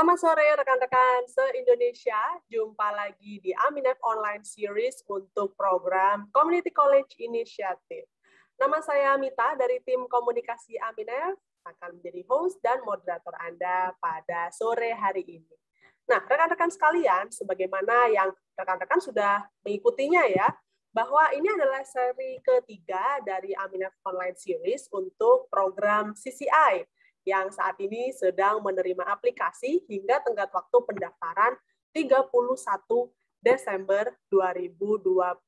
Selamat sore rekan-rekan se-Indonesia, jumpa lagi di Aminef Online Series untuk program Community College Initiative. Nama saya Mita dari tim komunikasi Aminef, akan menjadi host dan moderator Anda pada sore hari ini. Nah, rekan-rekan sekalian, sebagaimana yang rekan-rekan sudah mengikutinya ya, bahwa ini adalah seri ketiga dari Aminef Online Series untuk program CCI, yang saat ini sedang menerima aplikasi hingga tenggat waktu pendaftaran 31 Desember 2021.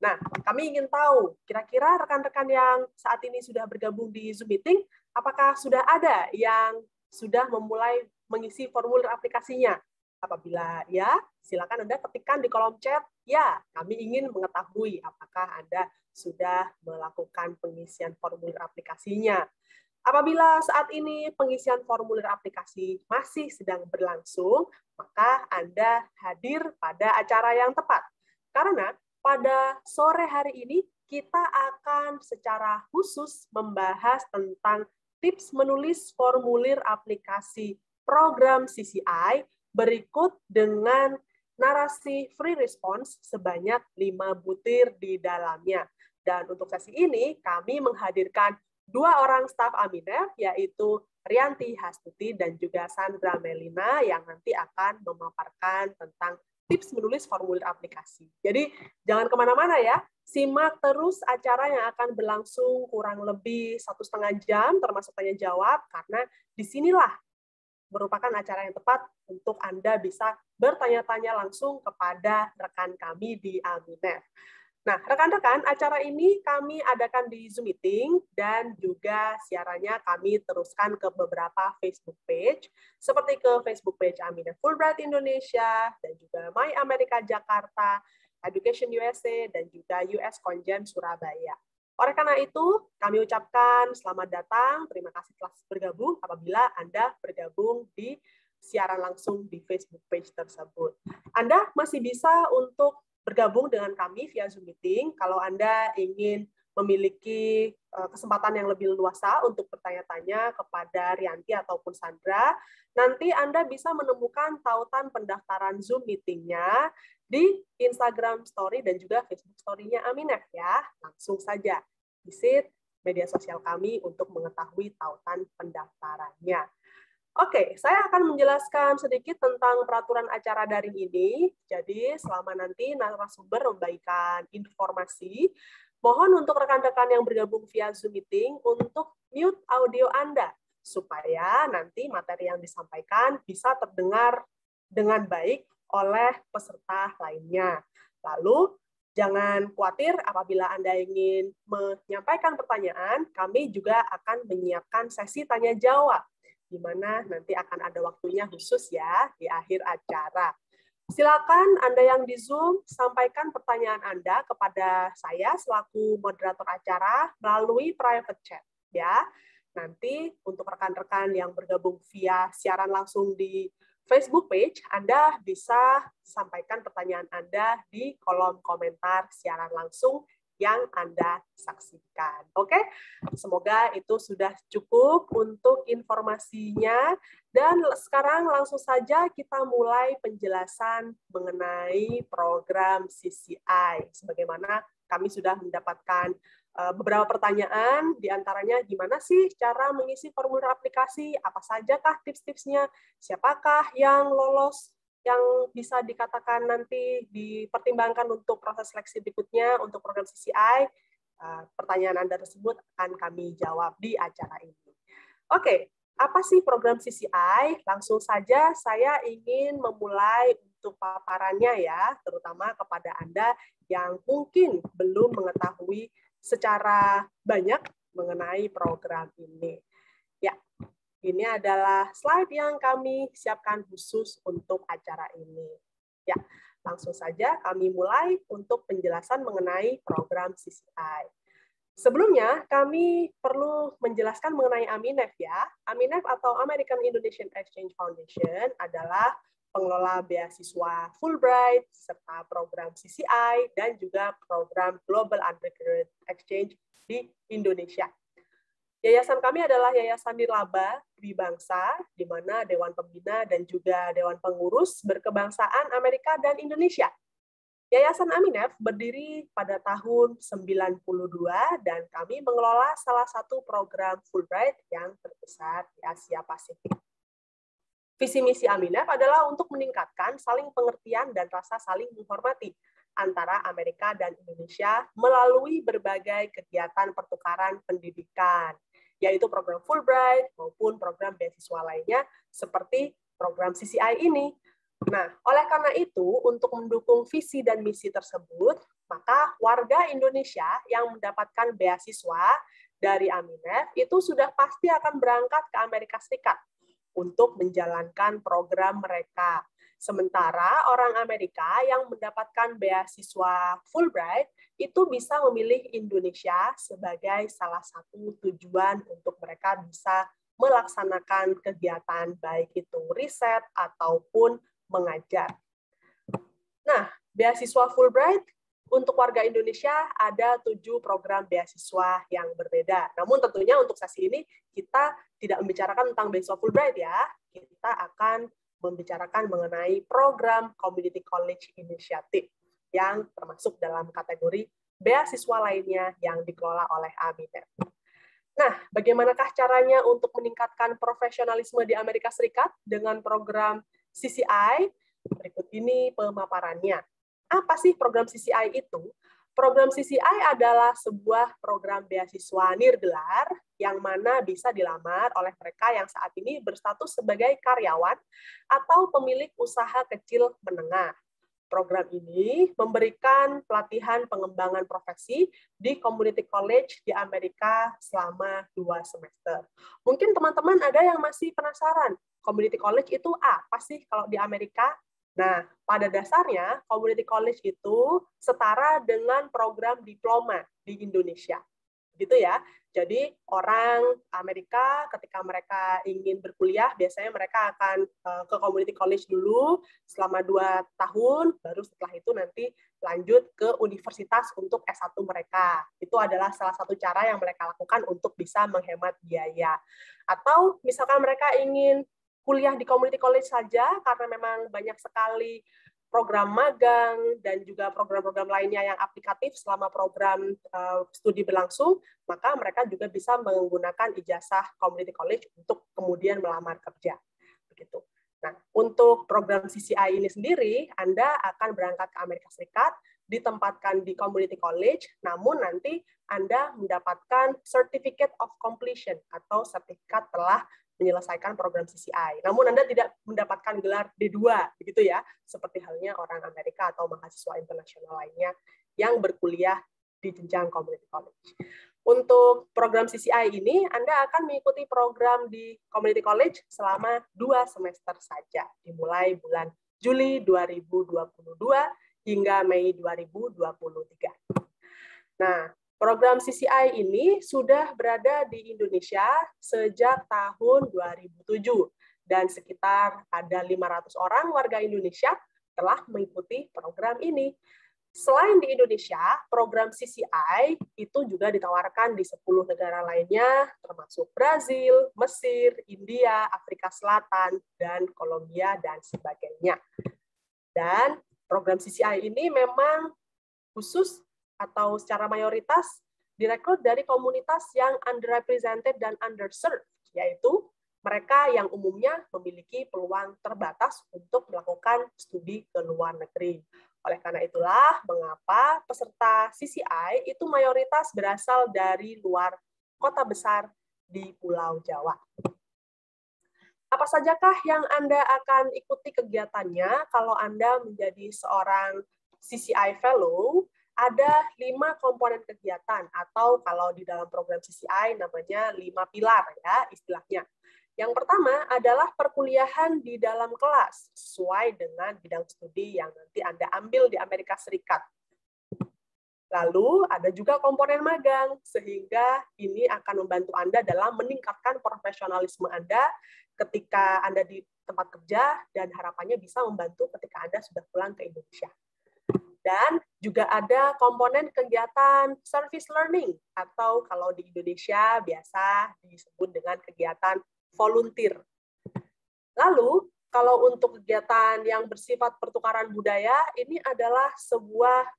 Nah, kami ingin tahu, kira-kira rekan-rekan yang saat ini sudah bergabung di Zoom Meeting, apakah sudah ada yang sudah memulai mengisi formulir aplikasinya? Apabila ya, silakan Anda ketikkan di kolom chat, ya, kami ingin mengetahui apakah Anda sudah melakukan pengisian formulir aplikasinya. Apabila saat ini pengisian formulir aplikasi masih sedang berlangsung, maka Anda hadir pada acara yang tepat. Karena pada sore hari ini kita akan secara khusus membahas tentang tips menulis formulir aplikasi program CCI berikut dengan narasi free response sebanyak 5 butir di dalamnya. Dan untuk sesi ini kami menghadirkan 2 orang staf Aminef, yaitu Rianti Hastuti dan juga Sandra Melina, yang nanti akan memaparkan tentang tips menulis formulir aplikasi. Jadi jangan kemana-mana ya, simak terus acara yang akan berlangsung kurang lebih 1,5 jam, termasuk tanya jawab, karena disinilah merupakan acara yang tepat untuk Anda bisa bertanya-tanya langsung kepada rekan kami di Aminef. Nah, rekan-rekan, acara ini kami adakan di Zoom Meeting dan juga siarannya kami teruskan ke beberapa Facebook page, seperti ke Facebook page Aminef Fulbright Indonesia, dan juga My America Jakarta, Education USA, dan juga US Congen Surabaya. Oleh karena itu, kami ucapkan selamat datang, terima kasih telah bergabung apabila Anda bergabung di siaran langsung di Facebook page tersebut. Anda masih bisa untuk bergabung dengan kami via Zoom Meeting. Kalau Anda ingin memiliki kesempatan yang lebih luasa untuk bertanya-tanya kepada Rianti ataupun Sandra, nanti Anda bisa menemukan tautan pendaftaran Zoom Meeting-nya di Instagram Story dan juga Facebook Story-nya Aminef ya. Langsung saja visit media sosial kami untuk mengetahui tautan pendaftarannya. Oke, saya akan menjelaskan sedikit tentang peraturan acara daring ini. Jadi, selama nanti narasumber membagikan informasi, mohon untuk rekan-rekan yang bergabung via Zoom Meeting untuk mute audio Anda, supaya nanti materi yang disampaikan bisa terdengar dengan baik oleh peserta lainnya. Lalu, jangan khawatir apabila Anda ingin menyampaikan pertanyaan, kami juga akan menyiapkan sesi tanya-jawab, di mana nanti akan ada waktunya khusus ya di akhir acara. Silakan Anda yang di Zoom sampaikan pertanyaan Anda kepada saya selaku moderator acara melalui private chat ya. Nanti untuk rekan-rekan yang bergabung via siaran langsung di Facebook page, Anda bisa sampaikan pertanyaan Anda di kolom komentar siaran langsung yang Anda saksikan. Oke, semoga itu sudah cukup untuk informasinya. Dan sekarang langsung saja kita mulai penjelasan mengenai program CCI. Sebagaimana kami sudah mendapatkan beberapa pertanyaan, diantaranya gimana sih cara mengisi formulir aplikasi, apa sajakah tips-tipsnya, siapakah yang lolos, yang bisa dikatakan nanti dipertimbangkan untuk proses seleksi berikutnya untuk program CCI. Pertanyaan Anda tersebut akan kami jawab di acara ini. Oke, apa sih program CCI? Langsung saja saya ingin memulai untuk paparannya ya, terutama kepada Anda yang mungkin belum mengetahui secara banyak mengenai program ini. Ya, ini adalah slide yang kami siapkan khusus untuk acara ini. Ya, langsung saja kami mulai untuk penjelasan mengenai program CCI. Sebelumnya, kami perlu menjelaskan mengenai Aminef ya. Aminef atau American Indonesian Exchange Foundation adalah pengelola beasiswa Fulbright, serta program CCI, dan juga program Global Undergraduate Exchange di Indonesia. Yayasan kami adalah Yayasan Nirlaba Dwibangsa, di mana Dewan Pembina dan juga Dewan Pengurus berkebangsaan Amerika dan Indonesia. Yayasan Aminef berdiri pada tahun 92 dan kami mengelola salah satu program Fulbright yang terbesar di Asia Pasifik. Visi misi Aminef adalah untuk meningkatkan saling pengertian dan rasa saling menghormati antara Amerika dan Indonesia melalui berbagai kegiatan pertukaran pendidikan, yaitu program Fulbright maupun program beasiswa lainnya seperti program CCI ini. Nah, oleh karena itu, untuk mendukung visi dan misi tersebut, maka warga Indonesia yang mendapatkan beasiswa dari Aminef itu sudah pasti akan berangkat ke Amerika Serikat untuk menjalankan program mereka. Sementara orang Amerika yang mendapatkan beasiswa Fulbright itu bisa memilih Indonesia sebagai salah satu tujuan untuk mereka bisa melaksanakan kegiatan baik itu riset ataupun mengajar. Nah, beasiswa Fulbright untuk warga Indonesia ada 7 program beasiswa yang berbeda. Namun tentunya untuk sesi ini kita tidak membicarakan tentang beasiswa Fulbright ya. Kita akan membicarakan mengenai program Community College Initiative yang termasuk dalam kategori beasiswa lainnya yang dikelola oleh Aminef. Nah, bagaimanakah caranya untuk meningkatkan profesionalisme di Amerika Serikat dengan program CCI? Berikut ini pemaparannya. Apa sih program CCI itu? Program CCI adalah sebuah program beasiswa nirgelar yang mana bisa dilamar oleh mereka yang saat ini berstatus sebagai karyawan atau pemilik usaha kecil menengah. Program ini memberikan pelatihan pengembangan profesi di community college di Amerika selama 2 semester. Mungkin teman-teman ada yang masih penasaran, community college itu apa sih kalau di Amerika? Nah, pada dasarnya community college itu setara dengan program diploma di Indonesia. Gitu ya. Jadi orang Amerika ketika mereka ingin berkuliah, biasanya mereka akan ke community college dulu selama 2 tahun, baru setelah itu nanti lanjut ke universitas untuk S1 mereka. Itu adalah salah satu cara yang mereka lakukan untuk bisa menghemat biaya. Atau misalkan mereka ingin kuliah di community college saja, karena memang banyak sekali program magang dan juga program-program lainnya yang aplikatif selama program studi berlangsung, maka mereka juga bisa menggunakan ijazah community college untuk kemudian melamar kerja. Begitu. Nah, untuk program CCI ini sendiri, Anda akan berangkat ke Amerika Serikat, ditempatkan di community college, namun nanti Anda mendapatkan Certificate of Completion atau sertifikat telah menyelesaikan program CCI. Namun Anda tidak mendapatkan gelar D2, begitu ya, seperti halnya orang Amerika atau mahasiswa internasional lainnya yang berkuliah di jenjang community college. Untuk program CCI ini, Anda akan mengikuti program di community college selama 2 semester saja, dimulai bulan Juli 2022 hingga Mei 2023. Nah, program CCI ini sudah berada di Indonesia sejak tahun 2007 dan sekitar ada 500 orang warga Indonesia telah mengikuti program ini. Selain di Indonesia, program CCI itu juga ditawarkan di 10 negara lainnya, termasuk Brazil, Mesir, India, Afrika Selatan, dan Kolombia, dan sebagainya. Dan program CCI ini memang khusus atau secara mayoritas direkrut dari komunitas yang underrepresented dan underserved, yaitu mereka yang umumnya memiliki peluang terbatas untuk melakukan studi ke luar negeri. Oleh karena itulah, mengapa peserta CCI itu mayoritas berasal dari luar kota besar di Pulau Jawa. Apa sajakah yang Anda akan ikuti kegiatannya kalau Anda menjadi seorang CCI Fellow? Ada 5 komponen kegiatan, atau kalau di dalam program CCI namanya 5 pilar ya istilahnya. Yang pertama adalah perkuliahan di dalam kelas, sesuai dengan bidang studi yang nanti Anda ambil di Amerika Serikat. Lalu ada juga komponen magang, sehingga ini akan membantu Anda dalam meningkatkan profesionalisme Anda ketika Anda di tempat kerja, dan harapannya bisa membantu ketika Anda sudah pulang ke Indonesia. Dan juga ada komponen kegiatan service learning, atau kalau di Indonesia biasa disebut dengan kegiatan volunteer. Lalu, kalau untuk kegiatan yang bersifat pertukaran budaya, ini adalah sebuah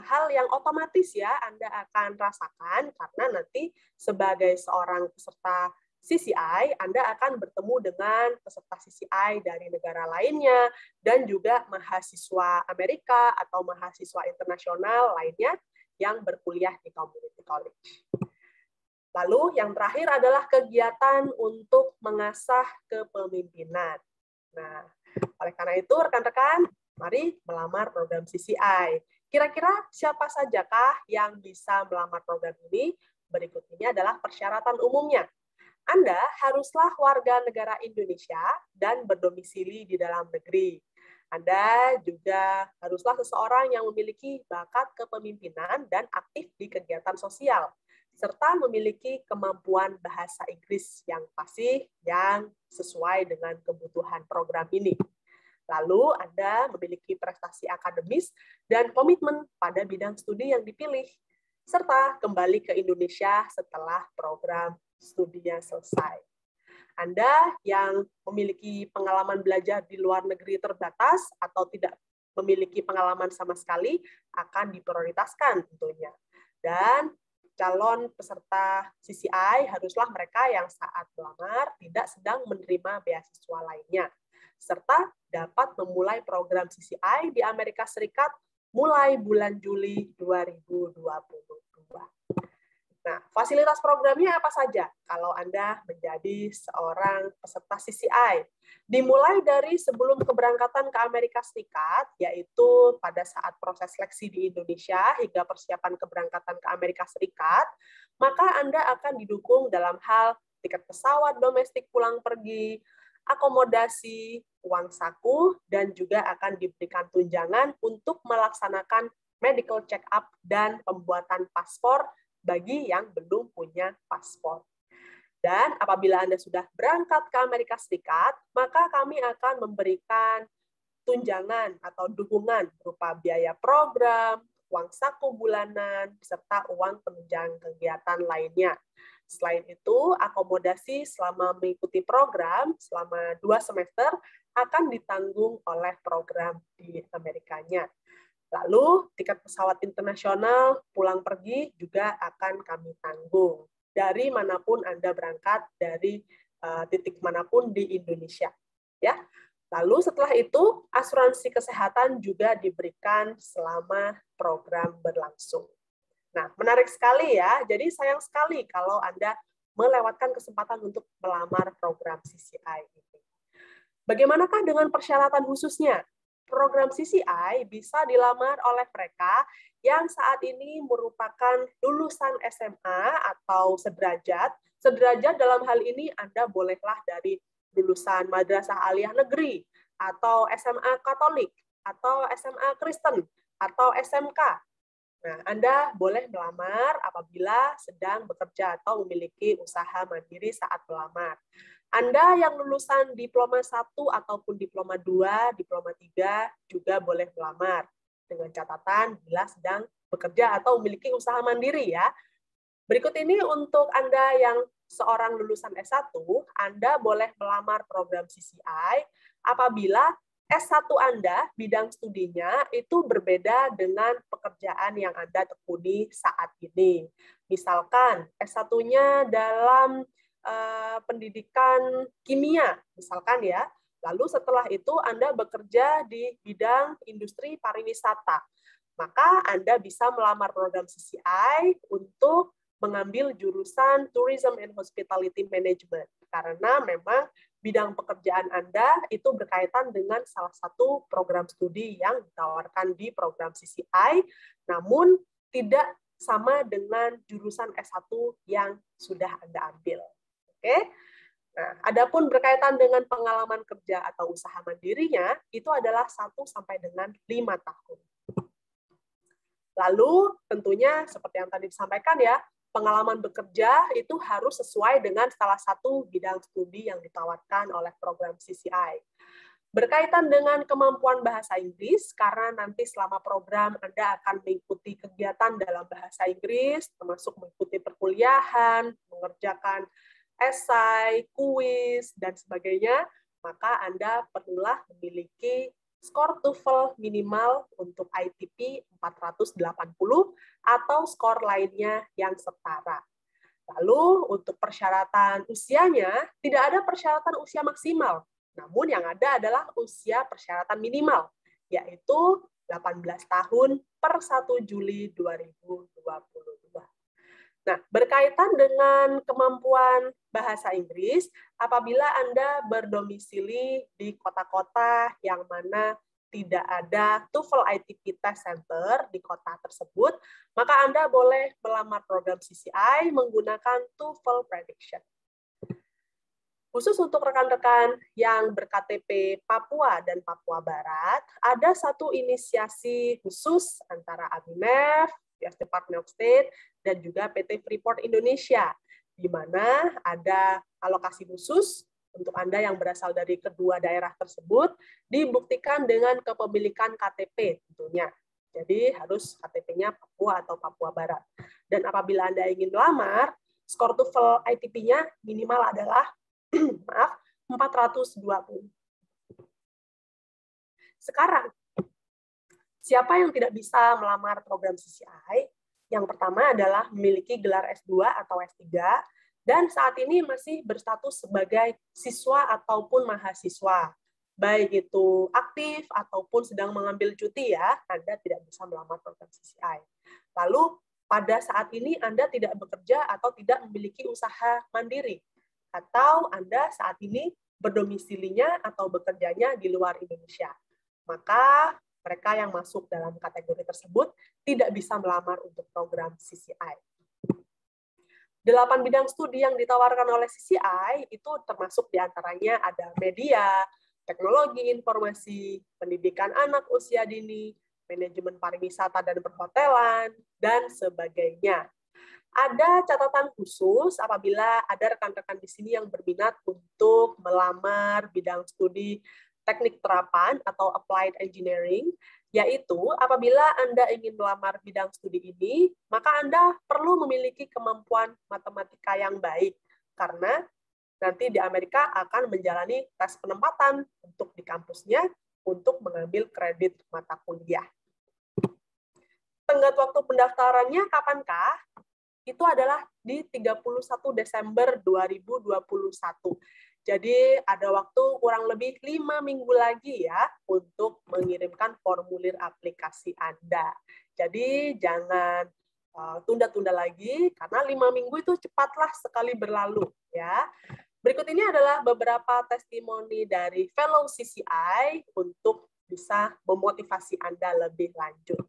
hal yang otomatis ya Anda akan rasakan, karena nanti sebagai seorang peserta CCI, Anda akan bertemu dengan peserta CCI dari negara lainnya, dan juga mahasiswa Amerika atau mahasiswa internasional lainnya yang berkuliah di community college. Lalu yang terakhir adalah kegiatan untuk mengasah kepemimpinan. Nah, oleh karena itu rekan-rekan, mari melamar program CCI. Kira-kira siapa sajakah yang bisa melamar program ini? Berikut ini adalah persyaratan umumnya. Anda haruslah warga negara Indonesia dan berdomisili di dalam negeri. Anda juga haruslah seseorang yang memiliki bakat kepemimpinan dan aktif di kegiatan sosial, serta memiliki kemampuan bahasa Inggris yang fasih yang sesuai dengan kebutuhan program ini. Lalu Anda memiliki prestasi akademis dan komitmen pada bidang studi yang dipilih, serta kembali ke Indonesia setelah program studinya selesai. Anda yang memiliki pengalaman belajar di luar negeri terbatas atau tidak memiliki pengalaman sama sekali akan diprioritaskan tentunya. Dan calon peserta CCI haruslah mereka yang saat melamar tidak sedang menerima beasiswa lainnya, serta dapat memulai program CCI di Amerika Serikat mulai bulan Juli 2022. Nah, fasilitas programnya apa saja kalau Anda menjadi seorang peserta CCI? Dimulai dari sebelum keberangkatan ke Amerika Serikat, yaitu pada saat proses seleksi di Indonesia hingga persiapan keberangkatan ke Amerika Serikat, maka Anda akan didukung dalam hal tiket pesawat domestik pulang pergi, akomodasi, uang saku, dan juga akan diberikan tunjangan untuk melaksanakan medical check-up dan pembuatan paspor bagi yang belum punya paspor. Dan apabila Anda sudah berangkat ke Amerika Serikat, maka kami akan memberikan tunjangan atau dukungan berupa biaya program, uang saku bulanan, serta uang penunjang kegiatan lainnya. Selain itu, akomodasi selama mengikuti program selama 2 semester akan ditanggung oleh program di Amerikanya. Lalu, tiket pesawat internasional pulang pergi juga akan kami tanggung dari manapun Anda berangkat, dari titik manapun di Indonesia. Ya. Lalu setelah itu, asuransi kesehatan juga diberikan selama program berlangsung. Nah, menarik sekali ya. Jadi sayang sekali kalau Anda melewatkan kesempatan untuk melamar program CCI ini. Bagaimanakah dengan persyaratan khususnya? Program CCI bisa dilamar oleh mereka yang saat ini merupakan lulusan SMA atau sederajat. Sederajat dalam hal ini Anda bolehlah dari lulusan Madrasah Aliyah Negeri, atau SMA Katolik, atau SMA Kristen, atau SMK. Nah, Anda boleh melamar apabila sedang bekerja atau memiliki usaha mandiri saat melamar. Anda yang lulusan diploma 1 ataupun diploma 2, diploma 3 juga boleh melamar. Dengan catatan bila sedang bekerja atau memiliki usaha mandiri ya. Berikut ini untuk Anda yang seorang lulusan S1, Anda boleh melamar program CCI apabila S1 Anda, bidang studinya itu berbeda dengan pekerjaan yang Anda tekuni saat ini. Misalkan S1-nya dalam pendidikan kimia, misalkan ya. Lalu setelah itu Anda bekerja di bidang industri pariwisata. Maka Anda bisa melamar program CCI untuk mengambil jurusan Tourism and Hospitality Management. Karena memang bidang pekerjaan Anda itu berkaitan dengan salah satu program studi yang ditawarkan di program CCI, namun tidak sama dengan jurusan S1 yang sudah Anda ambil. Oke. Nah, adapun berkaitan dengan pengalaman kerja atau usaha mandirinya, itu adalah 1 sampai dengan 5 tahun. Lalu, tentunya seperti yang tadi disampaikan ya, pengalaman bekerja itu harus sesuai dengan salah satu bidang studi yang ditawarkan oleh program CCI. Berkaitan dengan kemampuan bahasa Inggris, karena nanti selama program Anda akan mengikuti kegiatan dalam bahasa Inggris, termasuk mengikuti perkuliahan, mengerjakan esai, kuis, dan sebagainya, maka Anda perlulah memiliki skor TOEFL minimal untuk ITP 480 atau skor lainnya yang setara. Lalu untuk persyaratan usianya, tidak ada persyaratan usia maksimal. Namun yang ada adalah usia persyaratan minimal, yaitu 18 tahun per 1 Juli 2022. Nah, berkaitan dengan kemampuan bahasa Inggris, apabila Anda berdomisili di kota-kota yang mana tidak ada TOEFL ITP Test Center di kota tersebut, maka Anda boleh melamar program CCI menggunakan TOEFL Prediction. Khusus untuk rekan-rekan yang berKTP Papua dan Papua Barat, ada satu inisiasi khusus antara AMINEF, US Department of State, dan juga PT Freeport Indonesia, di mana ada alokasi khusus untuk Anda yang berasal dari kedua daerah tersebut, dibuktikan dengan kepemilikan KTP tentunya. Jadi harus KTP-nya Papua atau Papua Barat. Dan apabila Anda ingin melamar, skor TOEFL ITP-nya minimal adalah 420. Sekarang, siapa yang tidak bisa melamar program CCI? Yang pertama adalah memiliki gelar S2 atau S3, dan saat ini masih berstatus sebagai siswa ataupun mahasiswa. Baik itu aktif ataupun sedang mengambil cuti ya, Anda tidak bisa melamar program CCI. Lalu, pada saat ini Anda tidak bekerja atau tidak memiliki usaha mandiri, atau Anda saat ini berdomisilinya atau bekerjanya di luar Indonesia. Maka mereka yang masuk dalam kategori tersebut tidak bisa melamar untuk program CCI. 8 bidang studi yang ditawarkan oleh CCI itu termasuk diantaranya ada media, teknologi informasi, pendidikan anak usia dini, manajemen pariwisata dan perhotelan, dan sebagainya. Ada catatan khusus apabila ada rekan-rekan di sini yang berminat untuk melamar bidang studi teknik terapan atau applied engineering, yaitu apabila Anda ingin melamar bidang studi ini, maka Anda perlu memiliki kemampuan matematika yang baik, karena nanti di Amerika akan menjalani tes penempatan untuk di kampusnya untuk mengambil kredit mata kuliah. Tenggat waktu pendaftarannya kapankah? Itu adalah di 31 Desember 2021. Jadi ada waktu kurang lebih 5 minggu lagi ya untuk mengirimkan formulir aplikasi Anda. Jadi jangan tunda-tunda lagi, karena 5 minggu itu cepatlah sekali berlalu ya. Berikut ini adalah beberapa testimoni dari fellow CCI untuk bisa memotivasi Anda lebih lanjut.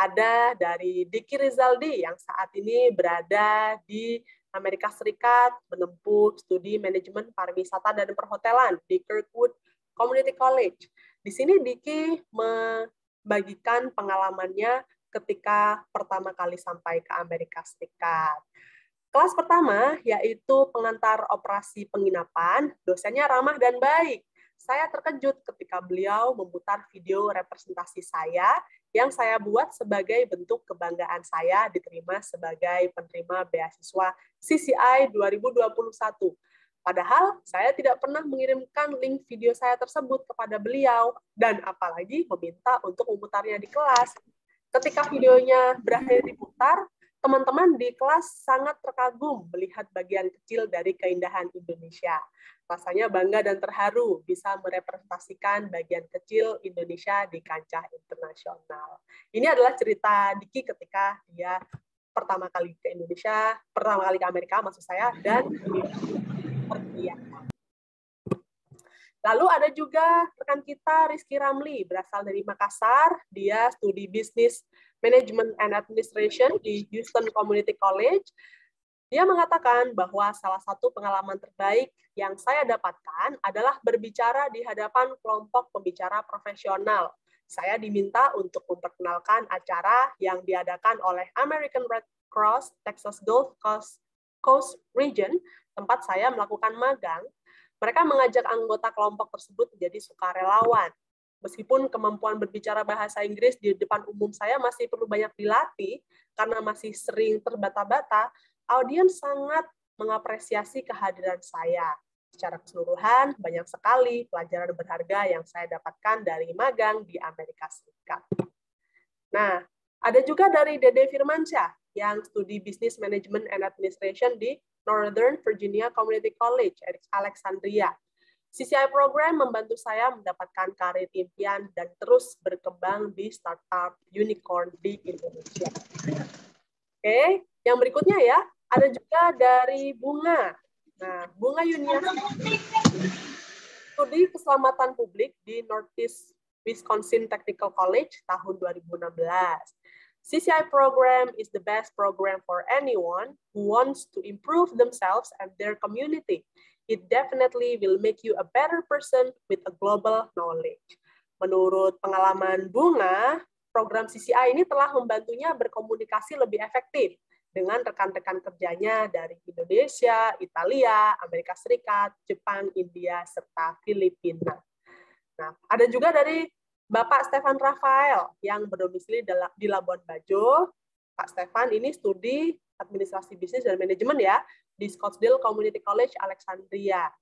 Ada dari Diki Rizaldi yang saat ini berada di Amerika Serikat menempuh studi manajemen pariwisata dan perhotelan di Kirkwood Community College. Di sini Diki membagikan pengalamannya ketika pertama kali sampai ke Amerika Serikat. Kelas pertama yaitu pengantar operasi penginapan, dosennya ramah dan baik. Saya terkejut ketika beliau memutar video representasi saya yang saya buat sebagai bentuk kebanggaan saya diterima sebagai penerima beasiswa CCI 2021. Padahal saya tidak pernah mengirimkan link video saya tersebut kepada beliau, dan apalagi meminta untuk memutarnya di kelas. Ketika videonya berakhir diputar, teman-teman di kelas sangat terkagum melihat bagian kecil dari keindahan Indonesia. Rasanya bangga dan terharu bisa merepresentasikan bagian kecil Indonesia di kancah internasional. Ini adalah cerita Diki ketika dia pertama kali ke Indonesia, pertama kali ke Amerika maksud saya, dan perkuliahan. Lalu ada juga rekan kita Rizky Ramli, berasal dari Makassar. Dia studi Business Management and Administration di Houston Community College. Dia mengatakan bahwa salah satu pengalaman terbaik yang saya dapatkan adalah berbicara di hadapan kelompok pembicara profesional. Saya diminta untuk memperkenalkan acara yang diadakan oleh American Red Cross Texas Gulf Coast Region, tempat saya melakukan magang. Mereka mengajak anggota kelompok tersebut menjadi sukarelawan. Meskipun kemampuan berbicara bahasa Inggris di depan umum saya masih perlu banyak dilatih, karena masih sering terbata-bata, audiens sangat mengapresiasi kehadiran saya. Secara keseluruhan, banyak sekali pelajaran berharga yang saya dapatkan dari magang di Amerika Serikat. Nah, ada juga dari Dede Firmansyah yang studi Business Management and Administration di Northern Virginia Community College, Alexandria. CCI program membantu saya mendapatkan karir impian dan terus berkembang di startup unicorn di Indonesia. Oke, yang berikutnya ya, ada juga dari Bunga. Nah, Bunga Yuniarti, studi keselamatan publik di Northeast Wisconsin Technical College tahun 2016. CCI program is the best program for anyone who wants to improve themselves and their community. It definitely will make you a better person with a global knowledge. Menurut pengalaman Bunga, program CCI ini telah membantunya berkomunikasi lebih efektif dengan rekan-rekan kerjanya dari Indonesia, Italia, Amerika Serikat, Jepang, India, serta Filipina. Nah, ada juga dari Bapak Stefan Rafael yang berdomisili di Labuan Bajo. Pak Stefan ini studi administrasi bisnis dan manajemen ya, di Scottsdale Community College, Alexandria.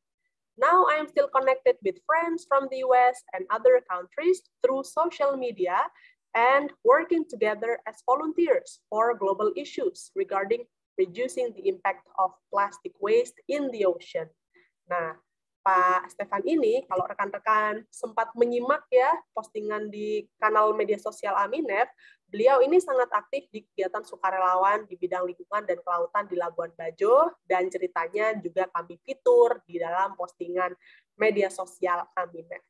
Now I am still connected with friends from the US and other countries through social media and working together as volunteers for global issues regarding reducing the impact of plastic waste in the ocean. Nah, Pak Stefan ini, kalau rekan-rekan sempat menyimak ya postingan di kanal media sosial Aminef, beliau ini sangat aktif di kegiatan sukarelawan di bidang lingkungan dan kelautan di Labuan Bajo, dan ceritanya juga kami fitur di dalam postingan media sosial Aminef.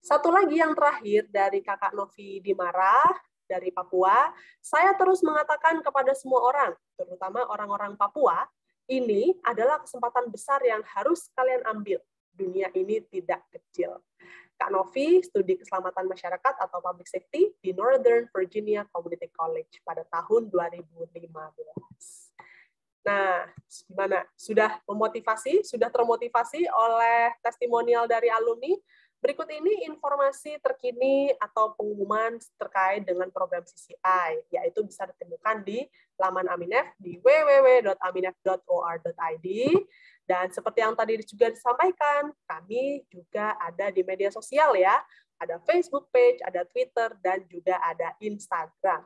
Satu lagi yang terakhir dari Kakak Novi Dimara, dari Papua, saya terus mengatakan kepada semua orang, terutama orang-orang Papua, ini adalah kesempatan besar yang harus kalian ambil. Dunia ini tidak kecil. Kak Novi studi keselamatan masyarakat atau public safety di Northern Virginia Community College pada tahun 2015. Nah, gimana? Sudah termotivasi oleh testimonial dari alumni? Berikut ini informasi terkini atau pengumuman terkait dengan program CCI, yaitu bisa ditemukan di laman Aminef di www.aminef.or.id. Dan seperti yang tadi juga disampaikan, kami juga ada di media sosial ya. Ada Facebook page, ada Twitter, dan juga ada Instagram.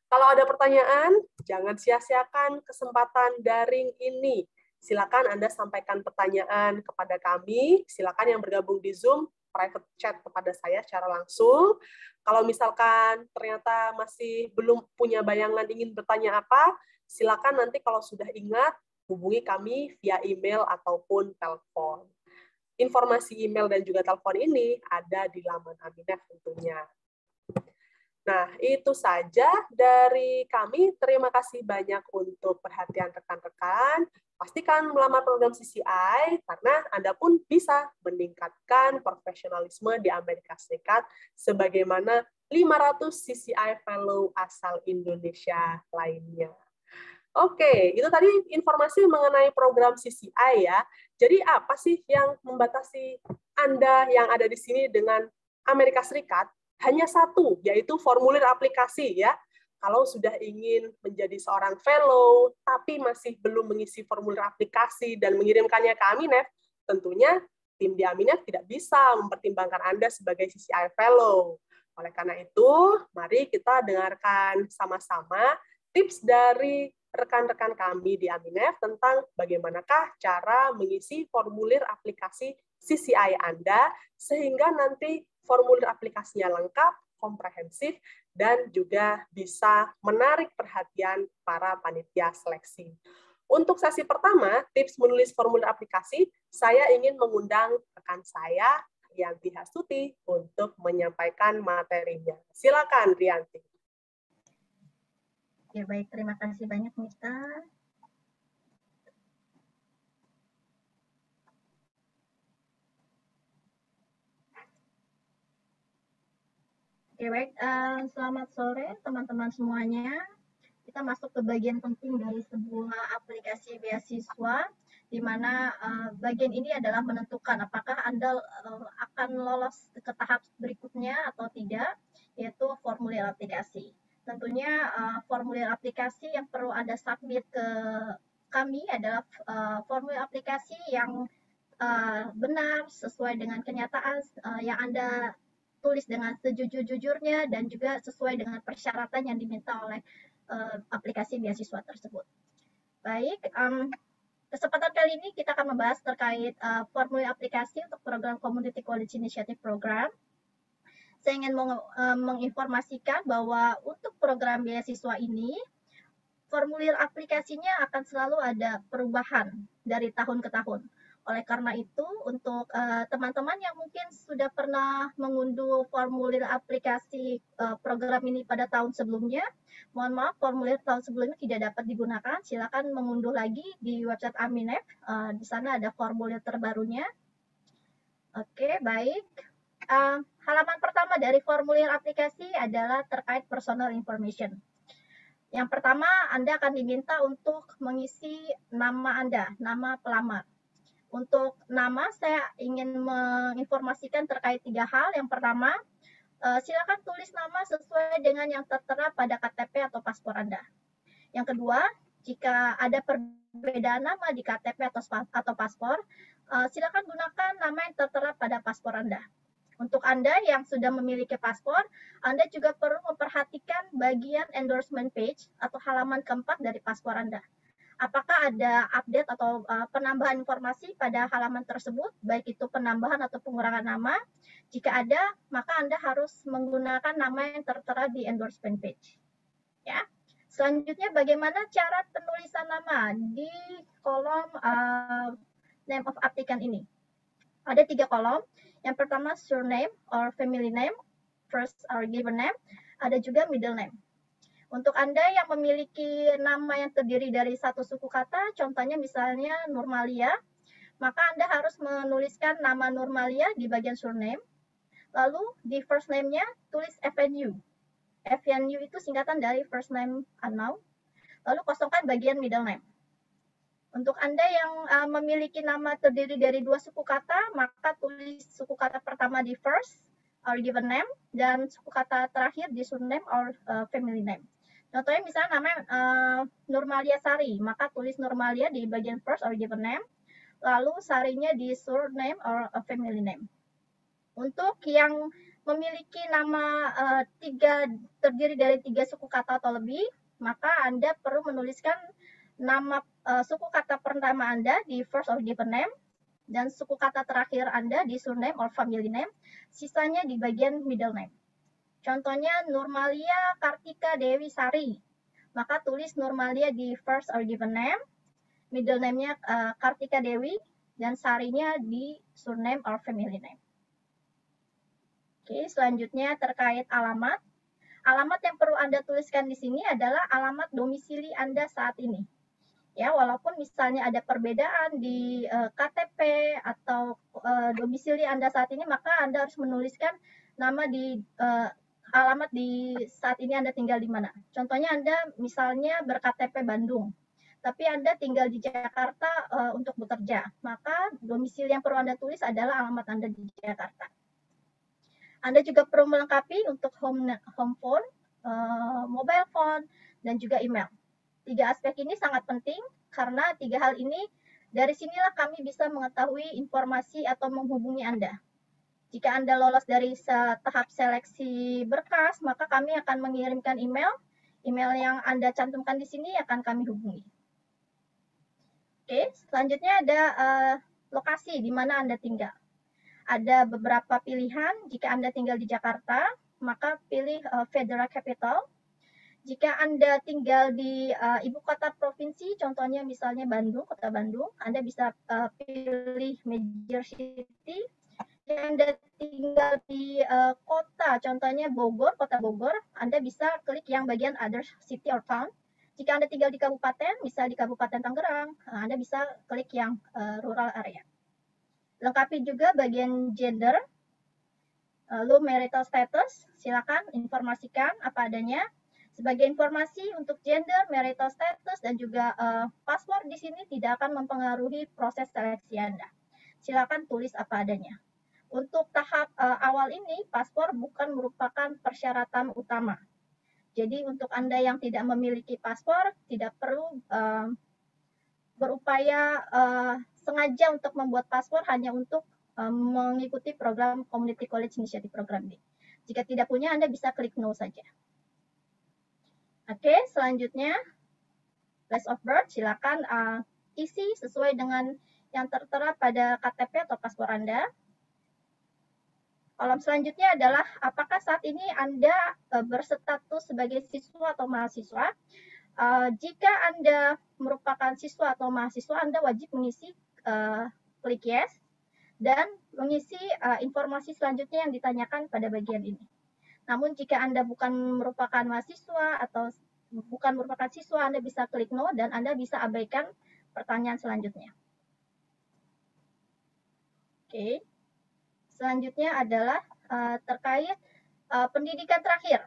Kalau ada pertanyaan, jangan sia-siakan kesempatan daring ini. Silakan Anda sampaikan pertanyaan kepada kami. Silakan yang bergabung di Zoom, private chat kepada saya secara langsung. Kalau misalkan ternyata masih belum punya bayangan ingin bertanya apa, silakan nanti kalau sudah ingat, hubungi kami via email ataupun telepon. Informasi email dan juga telepon ini ada di laman Aminef tentunya. Nah, itu saja dari kami. Terima kasih banyak untuk perhatian rekan-rekan. Pastikan melamar program CCI, karena Anda pun bisa meningkatkan profesionalisme di Amerika Serikat sebagaimana 500 CCI Fellow asal Indonesia lainnya. Oke, itu tadi informasi mengenai program CCI ya. Jadi apa sih yang membatasi Anda yang ada di sini dengan Amerika Serikat? Hanya satu, yaitu formulir aplikasi ya. Kalau sudah ingin menjadi seorang fellow, tapi masih belum mengisi formulir aplikasi dan mengirimkannya ke Aminef, tentunya tim di Aminef tidak bisa mempertimbangkan Anda sebagai CCI fellow. Oleh karena itu, mari kita dengarkan sama-sama tips dari rekan-rekan kami di Aminef tentang bagaimanakah cara mengisi formulir aplikasi CCI Anda, sehingga nanti formulir aplikasinya lengkap, komprehensif, dan juga bisa menarik perhatian para panitia seleksi. Untuk sesi pertama, tips menulis formulir aplikasi, saya ingin mengundang rekan saya, Rianti Hastuti, untuk menyampaikan materinya. Silakan, Rianti. Ya, baik. Terima kasih banyak, Mita. Oke, baik. Selamat sore, teman-teman semuanya. Kita masuk ke bagian penting dari sebuah aplikasi beasiswa, di mana bagian ini adalah menentukan apakah Anda akan lolos ke tahap berikutnya atau tidak, yaitu formulir aplikasi. Tentunya formulir aplikasi yang perlu Anda submit ke kami adalah formulir aplikasi yang benar, sesuai dengan kenyataan yang Anda tulis dengan sejujur-jujurnya dan juga sesuai dengan persyaratan yang diminta oleh aplikasi beasiswa tersebut. Baik, kesempatan kali ini kita akan membahas terkait formulir aplikasi untuk program Community College Initiative Program. Saya ingin menginformasikan bahwa untuk program beasiswa ini, formulir aplikasinya akan selalu ada perubahan dari tahun ke tahun. Oleh karena itu, untuk teman-teman yang mungkin sudah pernah mengunduh formulir aplikasi program ini pada tahun sebelumnya, mohon maaf, formulir tahun sebelumnya tidak dapat digunakan. Silakan mengunduh lagi di website Aminef. Di sana ada formulir terbarunya. Oke, baik. Halaman pertama dari formulir aplikasi adalah terkait personal information. Yang pertama, Anda akan diminta untuk mengisi nama Anda, nama pelamar. Untuk nama, saya ingin menginformasikan terkait 3 hal. Yang pertama, silakan tulis nama sesuai dengan yang tertera pada KTP atau paspor Anda. Yang kedua, jika ada perbedaan nama di KTP atau paspor, silakan gunakan nama yang tertera pada paspor Anda. Untuk Anda yang sudah memiliki paspor, Anda juga perlu memperhatikan bagian endorsement page atau halaman keempat dari paspor Anda. Apakah ada update atau penambahan informasi pada halaman tersebut, baik itu penambahan atau pengurangan nama. Jika ada, maka Anda harus menggunakan nama yang tertera di endorsement page. Ya. Selanjutnya, bagaimana cara penulisan nama di kolom name of applicant ini? Ada 3 kolom. Yang pertama, surname or family name, first or given name, ada juga middle name. Untuk Anda yang memiliki nama yang terdiri dari satu suku kata, contohnya misalnya Nurmalia, maka Anda harus menuliskan nama Nurmalia di bagian surname. Lalu di first name-nya tulis FNU. FNU itu singkatan dari first name unknown. Lalu kosongkan bagian middle name. Untuk Anda yang memiliki nama terdiri dari 2 suku kata, maka tulis suku kata pertama di first or given name dan suku kata terakhir di surname or family name. Contohnya misalnya namanya Nurmalia Sari, maka tulis Nurmalia di bagian first or given name, lalu Sarinya di surname or family name. Untuk yang memiliki nama terdiri dari 3 suku kata atau lebih, maka Anda perlu menuliskan nama suku kata pertama Anda di first or given name, dan suku kata terakhir Anda di surname or family name, sisanya di bagian middle name. Contohnya Nurmalia Kartika Dewi Sari, maka tulis Nurmalia di first or given name, middle name-nya Kartika Dewi, dan Sarinya di surname or family name. Oke, selanjutnya terkait alamat. Alamat yang perlu Anda tuliskan di sini adalah alamat domisili Anda saat ini. Ya, walaupun misalnya ada perbedaan di KTP atau domisili Anda saat ini, maka Anda harus menuliskan nama di alamat di saat ini Anda tinggal di mana. Contohnya Anda misalnya ber-KTP Bandung, tapi Anda tinggal di Jakarta untuk bekerja, maka domisili yang perlu Anda tulis adalah alamat Anda di Jakarta. Anda juga perlu melengkapi untuk home phone, mobile phone, dan juga email. 3 aspek ini sangat penting karena 3 hal ini dari sinilah kami bisa mengetahui informasi atau menghubungi Anda. Jika Anda lolos dari tahap seleksi berkas, maka kami akan mengirimkan email. Email yang Anda cantumkan di sini akan kami hubungi. Oke, selanjutnya ada lokasi di mana Anda tinggal. Ada beberapa pilihan. Jika Anda tinggal di Jakarta, maka pilih Federal Capital. Jika Anda tinggal di ibu kota provinsi, contohnya misalnya Bandung, kota Bandung, Anda bisa pilih Major City. Jika Anda tinggal di kota, contohnya Bogor, kota Bogor, Anda bisa klik yang bagian Other City or Town. Jika Anda tinggal di kabupaten, misal di Kabupaten Tangerang, Anda bisa klik yang rural area. Lengkapi juga bagian gender, lalu marital status, silakan informasikan apa adanya. Sebagai informasi untuk gender, marital status, dan juga paspor di sini tidak akan mempengaruhi proses seleksi Anda. Silakan tulis apa adanya. Untuk tahap awal ini, paspor bukan merupakan persyaratan utama. Jadi untuk Anda yang tidak memiliki paspor, tidak perlu berupaya sengaja untuk membuat paspor hanya untuk mengikuti program Community College Initiative Program ini. Jika tidak punya, Anda bisa klik no saja. Oke, selanjutnya place of birth, silakan isi sesuai dengan yang tertera pada KTP atau paspor Anda. Kolom selanjutnya adalah apakah saat ini Anda berstatus sebagai siswa atau mahasiswa. Jika Anda merupakan siswa atau mahasiswa, Anda wajib mengisi klik yes dan mengisi informasi selanjutnya yang ditanyakan pada bagian ini. Namun jika Anda bukan merupakan mahasiswa atau bukan merupakan siswa, Anda bisa klik no dan Anda bisa abaikan pertanyaan selanjutnya. Oke. Selanjutnya adalah terkait pendidikan terakhir.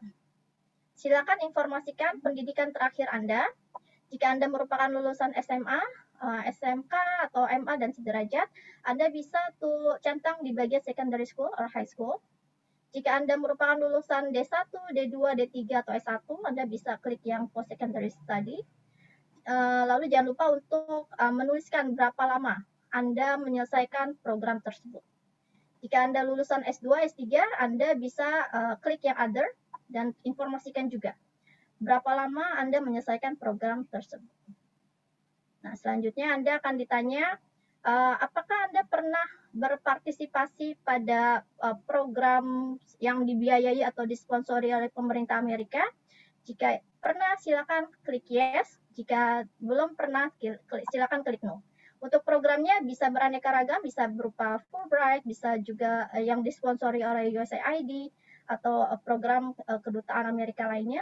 Silakan informasikan pendidikan terakhir Anda. Jika Anda merupakan lulusan SMA, SMK, atau MA dan sederajat, Anda bisa tuh centang di bagian secondary school or high school. Jika Anda merupakan lulusan D1, D2, D3, atau S1, Anda bisa klik yang post secondary study. Lalu jangan lupa untuk menuliskan berapa lama Anda menyelesaikan program tersebut. Jika Anda lulusan S2, S3, Anda bisa klik yang other dan informasikan juga berapa lama Anda menyelesaikan program tersebut. Nah, selanjutnya Anda akan ditanya apakah Anda pernah berpartisipasi pada program yang dibiayai atau disponsori oleh pemerintah Amerika. Jika pernah, silakan klik yes. Jika belum pernah, silakan klik no. Untuk programnya bisa beraneka ragam, bisa berupa Fulbright, bisa juga yang disponsori oleh USAID atau program kedutaan Amerika lainnya.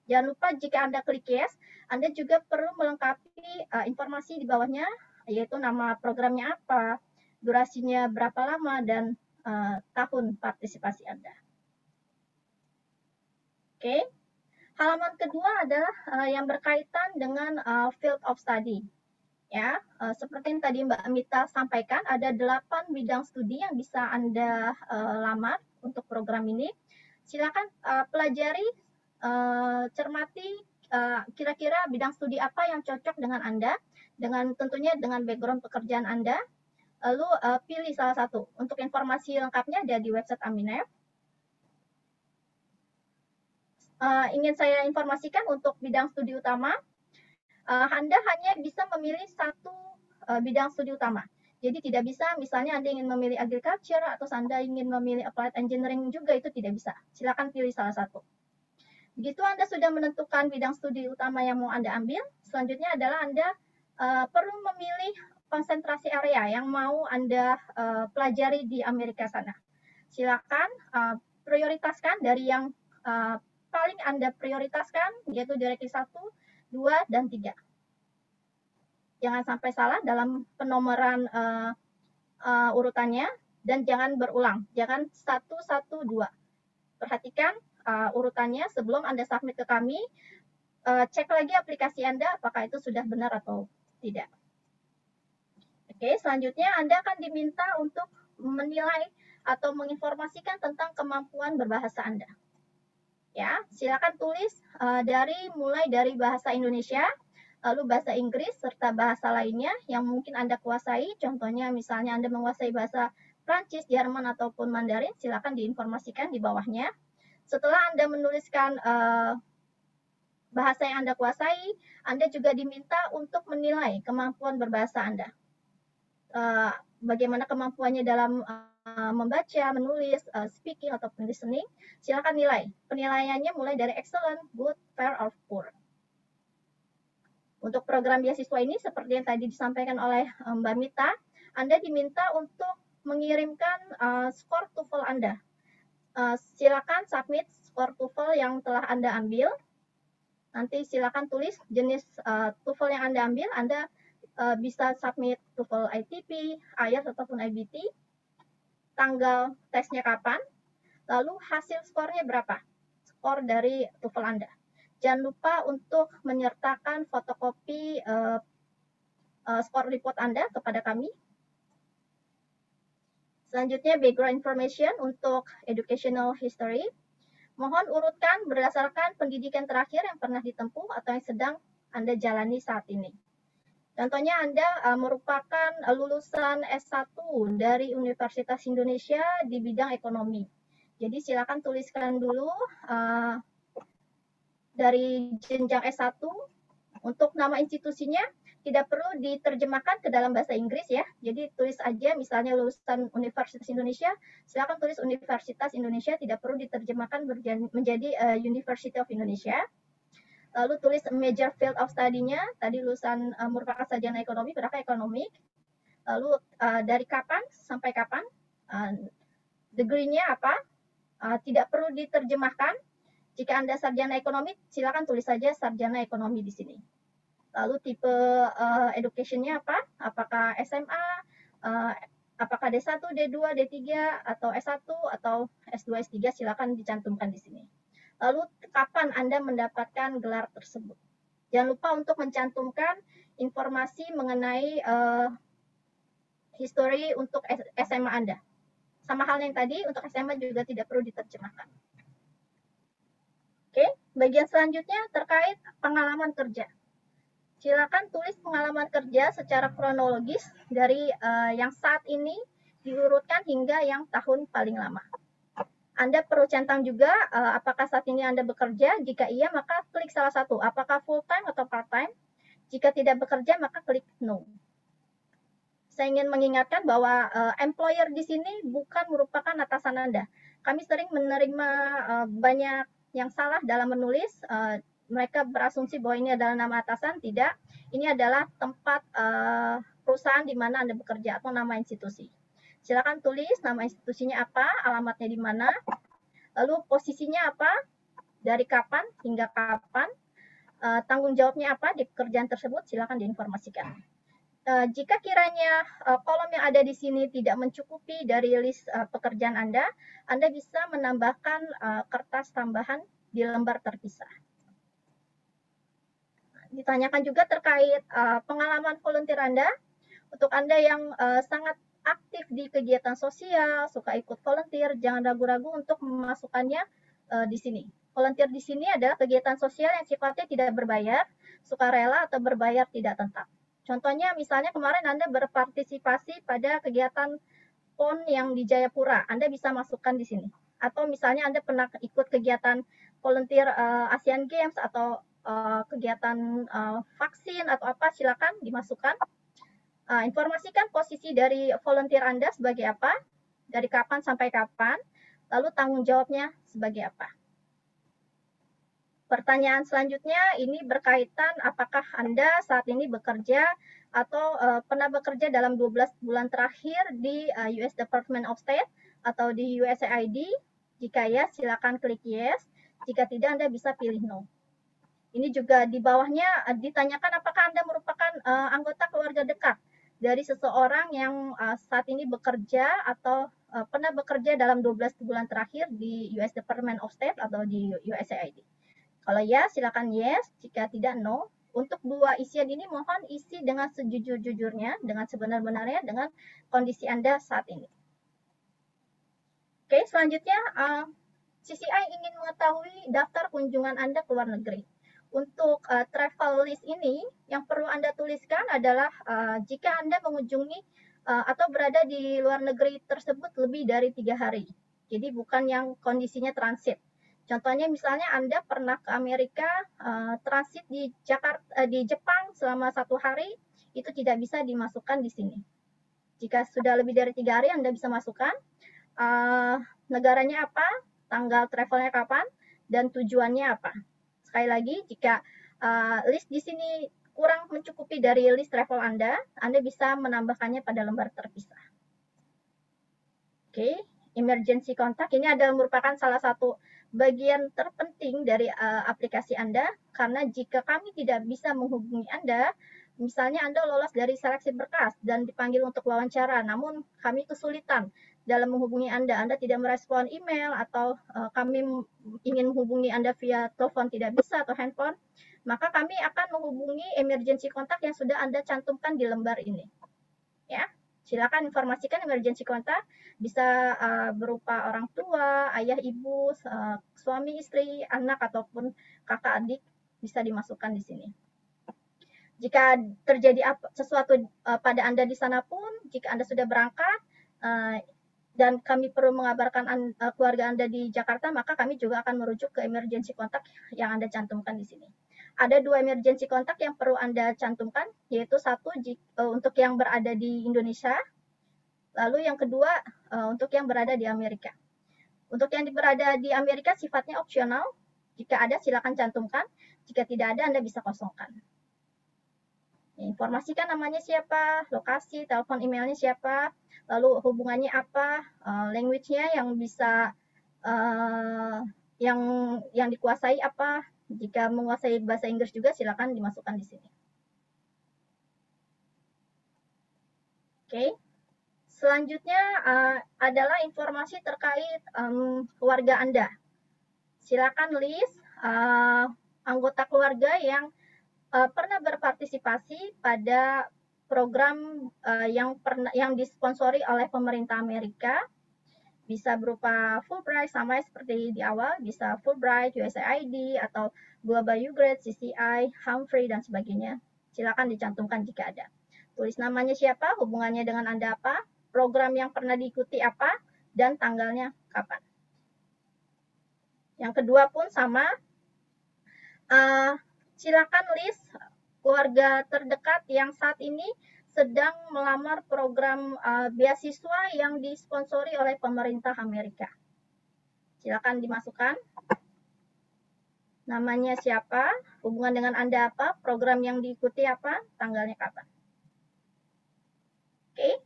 Jangan lupa jika Anda klik yes, Anda juga perlu melengkapi informasi di bawahnya, yaitu nama programnya apa, durasinya berapa lama, dan tahun partisipasi Anda. Oke. Halaman kedua adalah yang berkaitan dengan field of study. Ya, seperti yang tadi Mbak Mita sampaikan, ada 8 bidang studi yang bisa Anda lamar untuk program ini. Silakan pelajari, cermati kira-kira bidang studi apa yang cocok dengan Anda, tentunya dengan background pekerjaan Anda. Lalu pilih salah satu. Untuk informasi lengkapnya ada di website Aminef. Ingin saya informasikan untuk bidang studi utama, Anda hanya bisa memilih satu bidang studi utama. Jadi tidak bisa misalnya Anda ingin memilih agriculture atau Anda ingin memilih applied engineering juga, itu tidak bisa. Silakan pilih salah satu. Begitu Anda sudah menentukan bidang studi utama yang mau Anda ambil, selanjutnya adalah Anda perlu memilih konsentrasi area yang mau Anda pelajari di Amerika sana. Silakan prioritaskan dari yang paling Anda prioritaskan, yaitu direktif 1, 2, dan 3. Jangan sampai salah dalam penomoran urutannya, dan jangan berulang. Jangan 1, 1, 2. Perhatikan urutannya sebelum Anda submit ke kami. Cek lagi aplikasi Anda apakah itu sudah benar atau tidak. Oke, selanjutnya Anda akan diminta untuk menilai atau menginformasikan tentang kemampuan berbahasa Anda. Ya, silakan tulis mulai dari bahasa Indonesia, lalu bahasa Inggris, serta bahasa lainnya yang mungkin Anda kuasai. Contohnya misalnya Anda menguasai bahasa Prancis, Jerman, ataupun Mandarin, silakan diinformasikan di bawahnya. Setelah Anda menuliskan bahasa yang Anda kuasai, Anda juga diminta untuk menilai kemampuan berbahasa Anda. Bagaimana kemampuannya dalam membaca, menulis, speaking, ataupun listening, silakan nilai. Penilaiannya mulai dari excellent, good, fair, or poor. Untuk program beasiswa ini, seperti yang tadi disampaikan oleh Mbak Mita, Anda diminta untuk mengirimkan skor TOEFL Anda. Silakan submit skor TOEFL yang telah Anda ambil. Nanti silakan tulis jenis TOEFL yang Anda ambil. Anda bisa submit TOEFL ITP, IELTS, ataupun IBT. Tanggal tesnya kapan, lalu hasil skornya berapa, skor dari TOEFL Anda. jangan lupa untuk menyertakan fotokopi skor report Anda kepada kami. Selanjutnya, background information untuk educational history. Mohon urutkan berdasarkan pendidikan terakhir yang pernah ditempuh atau yang sedang Anda jalani saat ini. Contohnya Anda merupakan lulusan S1 dari Universitas Indonesia di bidang ekonomi. Jadi silakan tuliskan dulu dari jenjang S1 untuk nama institusinya. Tidak perlu diterjemahkan ke dalam bahasa Inggris ya. Jadi tulis aja misalnya lulusan Universitas Indonesia, silakan tulis Universitas Indonesia, tidak perlu diterjemahkan menjadi University of Indonesia. Lalu tulis major field of study-nya, tadi lulusan merupakan sarjana ekonomi, berarti ekonomik. Lalu dari kapan sampai kapan, degree-nya apa, tidak perlu diterjemahkan. Jika Anda sarjana ekonomi, silakan tulis saja sarjana ekonomi di sini. Lalu tipe education-nya apa? Apakah SMA, apakah D1, D2, D3, atau S1, atau S2, S3, silakan dicantumkan di sini. Lalu kapan Anda mendapatkan gelar tersebut? Jangan lupa untuk mencantumkan informasi mengenai history untuk SMA Anda. Sama halnya yang tadi, untuk SMA juga tidak perlu diterjemahkan. Oke, bagian selanjutnya terkait pengalaman kerja. Silakan tulis pengalaman kerja secara kronologis dari yang saat ini diurutkan hingga yang tahun paling lama. Anda perlu centang juga apakah saat ini Anda bekerja. Jika iya, maka klik salah satu. Apakah full time atau part time? Jika tidak bekerja, maka klik no. Saya ingin mengingatkan bahwa employer di sini bukan merupakan atasan Anda. Kami sering menerima banyak yang salah dalam menulis. Mereka berasumsi bahwa ini adalah nama atasan. Tidak, ini adalah tempat perusahaan di mana Anda bekerja atau nama institusi. Silakan tulis nama institusinya apa, alamatnya di mana, lalu posisinya apa, dari kapan hingga kapan, tanggung jawabnya apa di pekerjaan tersebut, silakan diinformasikan. Jika kiranya kolom yang ada di sini tidak mencukupi dari list pekerjaan Anda bisa menambahkan kertas tambahan di lembar terpisah. Ditanyakan juga terkait pengalaman volunteer Anda. Untuk Anda yang sangat aktif di kegiatan sosial, suka ikut volunteer, jangan ragu-ragu untuk memasukkannya di sini. Volunteer di sini adalah kegiatan sosial yang sifatnya tidak berbayar, sukarela atau berbayar tidak tetap. Contohnya misalnya kemarin Anda berpartisipasi pada kegiatan PON yang di Jayapura, Anda bisa masukkan di sini. Atau misalnya Anda pernah ikut kegiatan volunteer Asian Games atau kegiatan vaksin atau apa, silakan dimasukkan. Informasikan posisi dari volunteer Anda sebagai apa, dari kapan sampai kapan, lalu tanggung jawabnya sebagai apa. Pertanyaan selanjutnya ini berkaitan apakah Anda saat ini bekerja atau pernah bekerja dalam 12 bulan terakhir di US Department of State atau di USAID. Jika ya, silakan klik yes. Jika tidak, Anda bisa pilih no. Ini juga di bawahnya ditanyakan apakah Anda merupakan anggota keluarga dekat dari seseorang yang saat ini bekerja atau pernah bekerja dalam 12 bulan terakhir di US Department of State atau di USAID. Kalau ya, silakan yes. Jika tidak, no. Untuk dua isian ini mohon isi dengan sejujur-jujurnya, dengan sebenar-benarnya, dengan kondisi Anda saat ini. Oke, selanjutnya CCI ingin mengetahui daftar kunjungan Anda ke luar negeri. Untuk travel list ini, yang perlu Anda tuliskan adalah jika Anda mengunjungi atau berada di luar negeri tersebut lebih dari 3 hari. Jadi bukan yang kondisinya transit. Contohnya misalnya Anda pernah ke Amerika, transit di Jepang selama 1 hari, itu tidak bisa dimasukkan di sini. Jika sudah lebih dari 3 hari, Anda bisa masukkan negaranya apa, tanggal travelnya kapan, dan tujuannya apa. Sekali lagi, jika list di sini kurang mencukupi dari list travel Anda bisa menambahkannya pada lembar terpisah. Oke, emergency contact ini adalah merupakan salah satu bagian terpenting dari aplikasi Anda, karena jika kami tidak bisa menghubungi Anda, misalnya Anda lolos dari seleksi berkas dan dipanggil untuk wawancara, namun kami kesulitan dalam menghubungi Anda, Anda tidak merespon email, atau kami ingin menghubungi Anda via telepon tidak bisa atau handphone, maka kami akan menghubungi emergency kontak yang sudah Anda cantumkan di lembar ini. Ya, silakan informasikan emergency kontak, bisa berupa orang tua, ayah, ibu, suami, istri, anak, ataupun kakak, adik, bisa dimasukkan di sini. Jika terjadi sesuatu pada Anda di sana pun, jika Anda sudah berangkat dan kami perlu mengabarkan keluarga Anda di Jakarta, maka kami juga akan merujuk ke emergency kontak yang Anda cantumkan di sini. Ada 2 emergency kontak yang perlu Anda cantumkan, yaitu satu untuk yang berada di Indonesia, lalu yang kedua untuk yang berada di Amerika. Untuk yang berada di Amerika sifatnya opsional, jika ada silakan cantumkan, jika tidak ada Anda bisa kosongkan. Informasikan namanya siapa, lokasi, telepon emailnya siapa, lalu hubungannya apa, language-nya yang bisa yang dikuasai apa. Jika menguasai bahasa Inggris juga silakan dimasukkan di sini. Oke. Selanjutnya adalah informasi terkait keluarga Anda. Silakan list anggota keluarga yang pernah berpartisipasi pada program yang disponsori oleh pemerintah Amerika, bisa berupa Fulbright sama seperti di awal, bisa Fulbright, USAID, atau Global U-Grade, CCI, Humphrey, dan sebagainya. Silakan dicantumkan jika ada. Tulis namanya siapa, hubungannya dengan Anda apa, program yang pernah diikuti apa, dan tanggalnya kapan. Yang kedua pun sama, silakan list keluarga terdekat yang saat ini sedang melamar program beasiswa yang disponsori oleh pemerintah Amerika. Silakan dimasukkan. Namanya siapa, hubungan dengan Anda apa, program yang diikuti apa, tanggalnya kapan. Oke.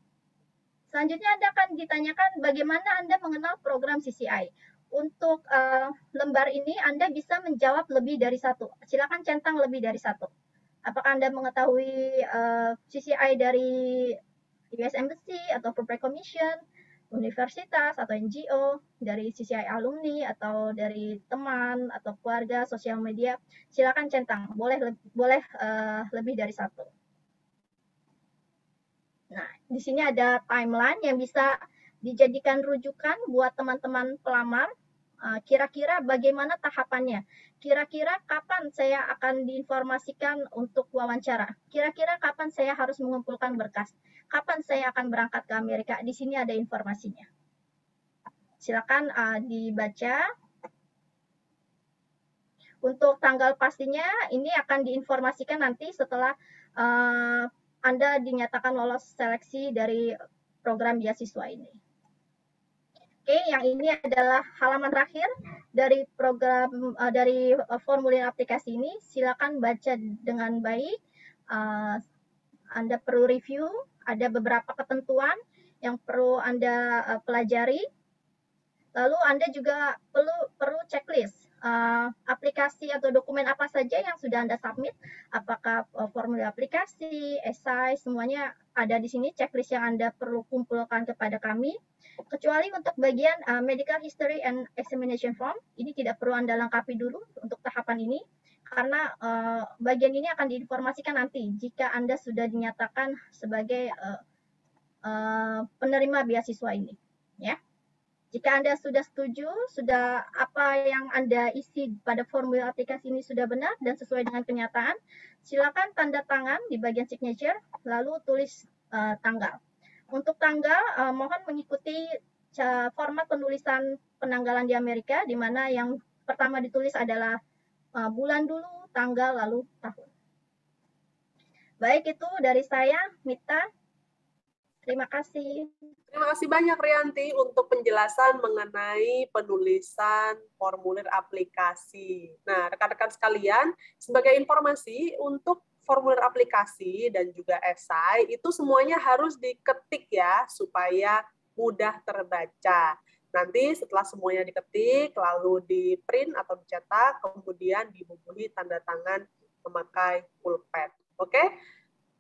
Selanjutnya Anda akan ditanyakan bagaimana Anda mengenal program CCI. Untuk lembar ini Anda bisa menjawab lebih dari satu. Silakan centang lebih dari satu. Apakah Anda mengetahui CCI dari US Embassy atau Fulbright Commission, universitas atau NGO, dari CCI alumni atau dari teman atau keluarga, sosial media, silakan centang. Boleh lebih dari satu. Nah, di sini ada timeline yang bisa dijadikan rujukan buat teman-teman pelamar. Kira-kira bagaimana tahapannya? Kira-kira kapan saya akan diinformasikan untuk wawancara? Kira-kira kapan saya harus mengumpulkan berkas? Kapan saya akan berangkat ke Amerika? Di sini ada informasinya. Silakan dibaca. Untuk tanggal pastinya ini akan diinformasikan nanti setelah Anda dinyatakan lolos seleksi dari program beasiswa ini. Oke, yang ini adalah halaman terakhir dari program dari formulir aplikasi ini. Silakan baca dengan baik. Anda perlu review, ada beberapa ketentuan yang perlu Anda pelajari. Lalu Anda juga perlu checklist aplikasi atau dokumen apa saja yang sudah Anda submit, apakah formulir aplikasi, esai, semuanya ada di sini checklist yang Anda perlu kumpulkan kepada kami. Kecuali untuk bagian medical history and examination form, ini tidak perlu Anda lengkapi dulu untuk tahapan ini, karena bagian ini akan diinformasikan nanti jika Anda sudah dinyatakan sebagai penerima beasiswa ini, ya. Jika Anda sudah setuju, sudah apa yang Anda isi pada formulir aplikasi ini sudah benar dan sesuai dengan kenyataan, silakan tanda tangan di bagian signature, lalu tulis tanggal. Untuk tanggal, mohon mengikuti format penulisan penanggalan di Amerika, di mana yang pertama ditulis adalah bulan dulu, tanggal, lalu tahun. Baik, itu dari saya, Mita. Terima kasih. Terima kasih banyak Rianti untuk penjelasan mengenai penulisan formulir aplikasi. Nah, rekan-rekan sekalian, sebagai informasi untuk formulir aplikasi dan juga esai itu semuanya harus diketik ya supaya mudah terbaca. Nanti setelah semuanya diketik, lalu di print atau dicetak, kemudian dibubuhi tanda tangan memakai pulpen. Oke?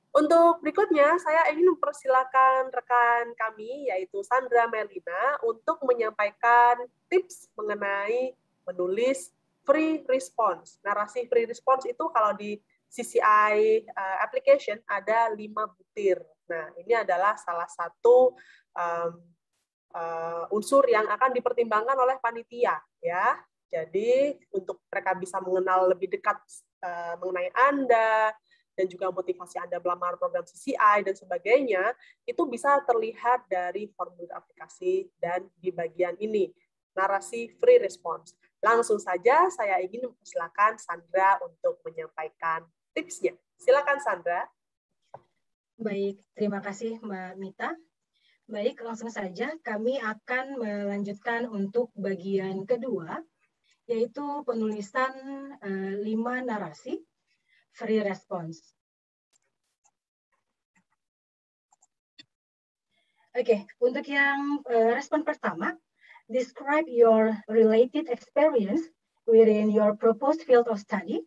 Untuk berikutnya, saya ingin mempersilakan rekan kami, yaitu Sandra Melina, untuk menyampaikan tips mengenai menulis free response. Narasi free response itu kalau di CCI application ada 5 butir. Nah, ini adalah salah satu unsur yang akan dipertimbangkan oleh panitia, ya. Jadi untuk mereka bisa mengenal lebih dekat mengenai Anda, dan juga motivasi Anda melamar program CCI dan sebagainya, itu bisa terlihat dari formulir aplikasi dan di bagian ini, narasi free response. Langsung saja saya ingin mempersilakan Sandra untuk menyampaikan tipsnya. Silakan Sandra. Baik, terima kasih Mbak Mita. Baik, langsung saja kami akan melanjutkan untuk bagian kedua, yaitu penulisan 5 narasi free response. Oke, untuk yang respon pertama, describe your related experience within your proposed field of study.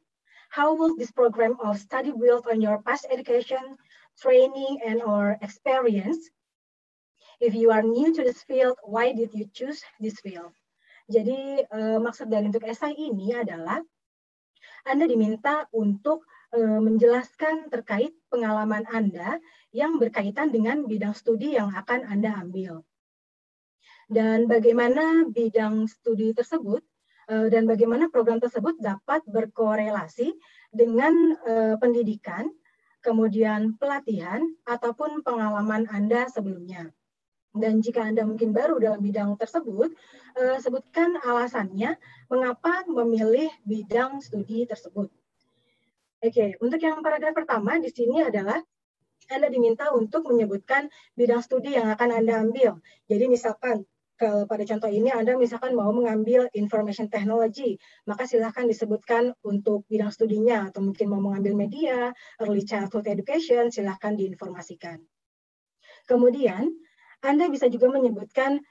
How will this program of study build on your past education, training, and or experience? If you are new to this field, why did you choose this field? Jadi maksud dari untuk esai ini adalah Anda diminta untuk menjelaskan terkait pengalaman Anda yang berkaitan dengan bidang studi yang akan Anda ambil. Dan bagaimana bidang studi tersebut dan bagaimana program tersebut dapat berkorelasi dengan pendidikan, kemudian pelatihan, ataupun pengalaman Anda sebelumnya. Dan jika Anda mungkin baru dalam bidang tersebut, sebutkan alasannya mengapa memilih bidang studi tersebut. Oke, untuk yang paragraf pertama di sini adalah Anda diminta untuk menyebutkan bidang studi yang akan Anda ambil. Jadi misalkan, kalau pada contoh ini Anda misalkan mau mengambil information technology, maka silahkan disebutkan untuk bidang studinya, atau mungkin mau mengambil media, early childhood education, silahkan diinformasikan. Kemudian, Anda bisa juga menyebutkan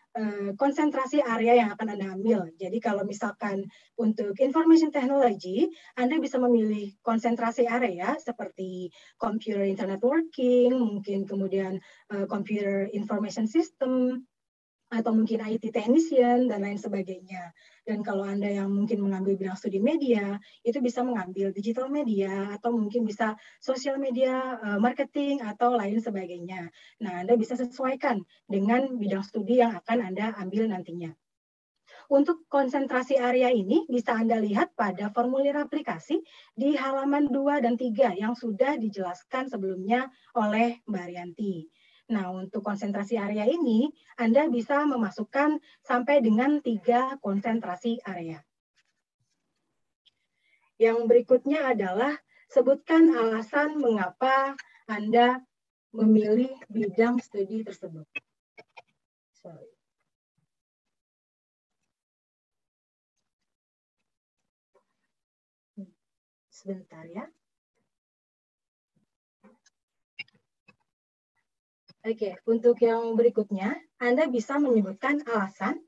konsentrasi area yang akan Anda ambil. Jadi kalau misalkan untuk information technology, Anda bisa memilih konsentrasi area seperti computer internet working, mungkin kemudian computer information system, atau mungkin IT technician, dan lain sebagainya. Dan kalau Anda yang mungkin mengambil bidang studi media, itu bisa mengambil digital media, atau mungkin bisa sosial media, marketing, atau lain sebagainya. Nah, Anda bisa sesuaikan dengan bidang studi yang akan Anda ambil nantinya. Untuk konsentrasi area ini bisa Anda lihat pada formulir aplikasi di halaman 2 dan 3 yang sudah dijelaskan sebelumnya oleh Mbak Rianti. Nah, untuk konsentrasi area ini, Anda bisa memasukkan sampai dengan 3 konsentrasi area. Yang berikutnya adalah sebutkan alasan mengapa Anda memilih bidang studi tersebut. Sorry. Sebentar ya. Oke, untuk yang berikutnya, Anda bisa menyebutkan alasan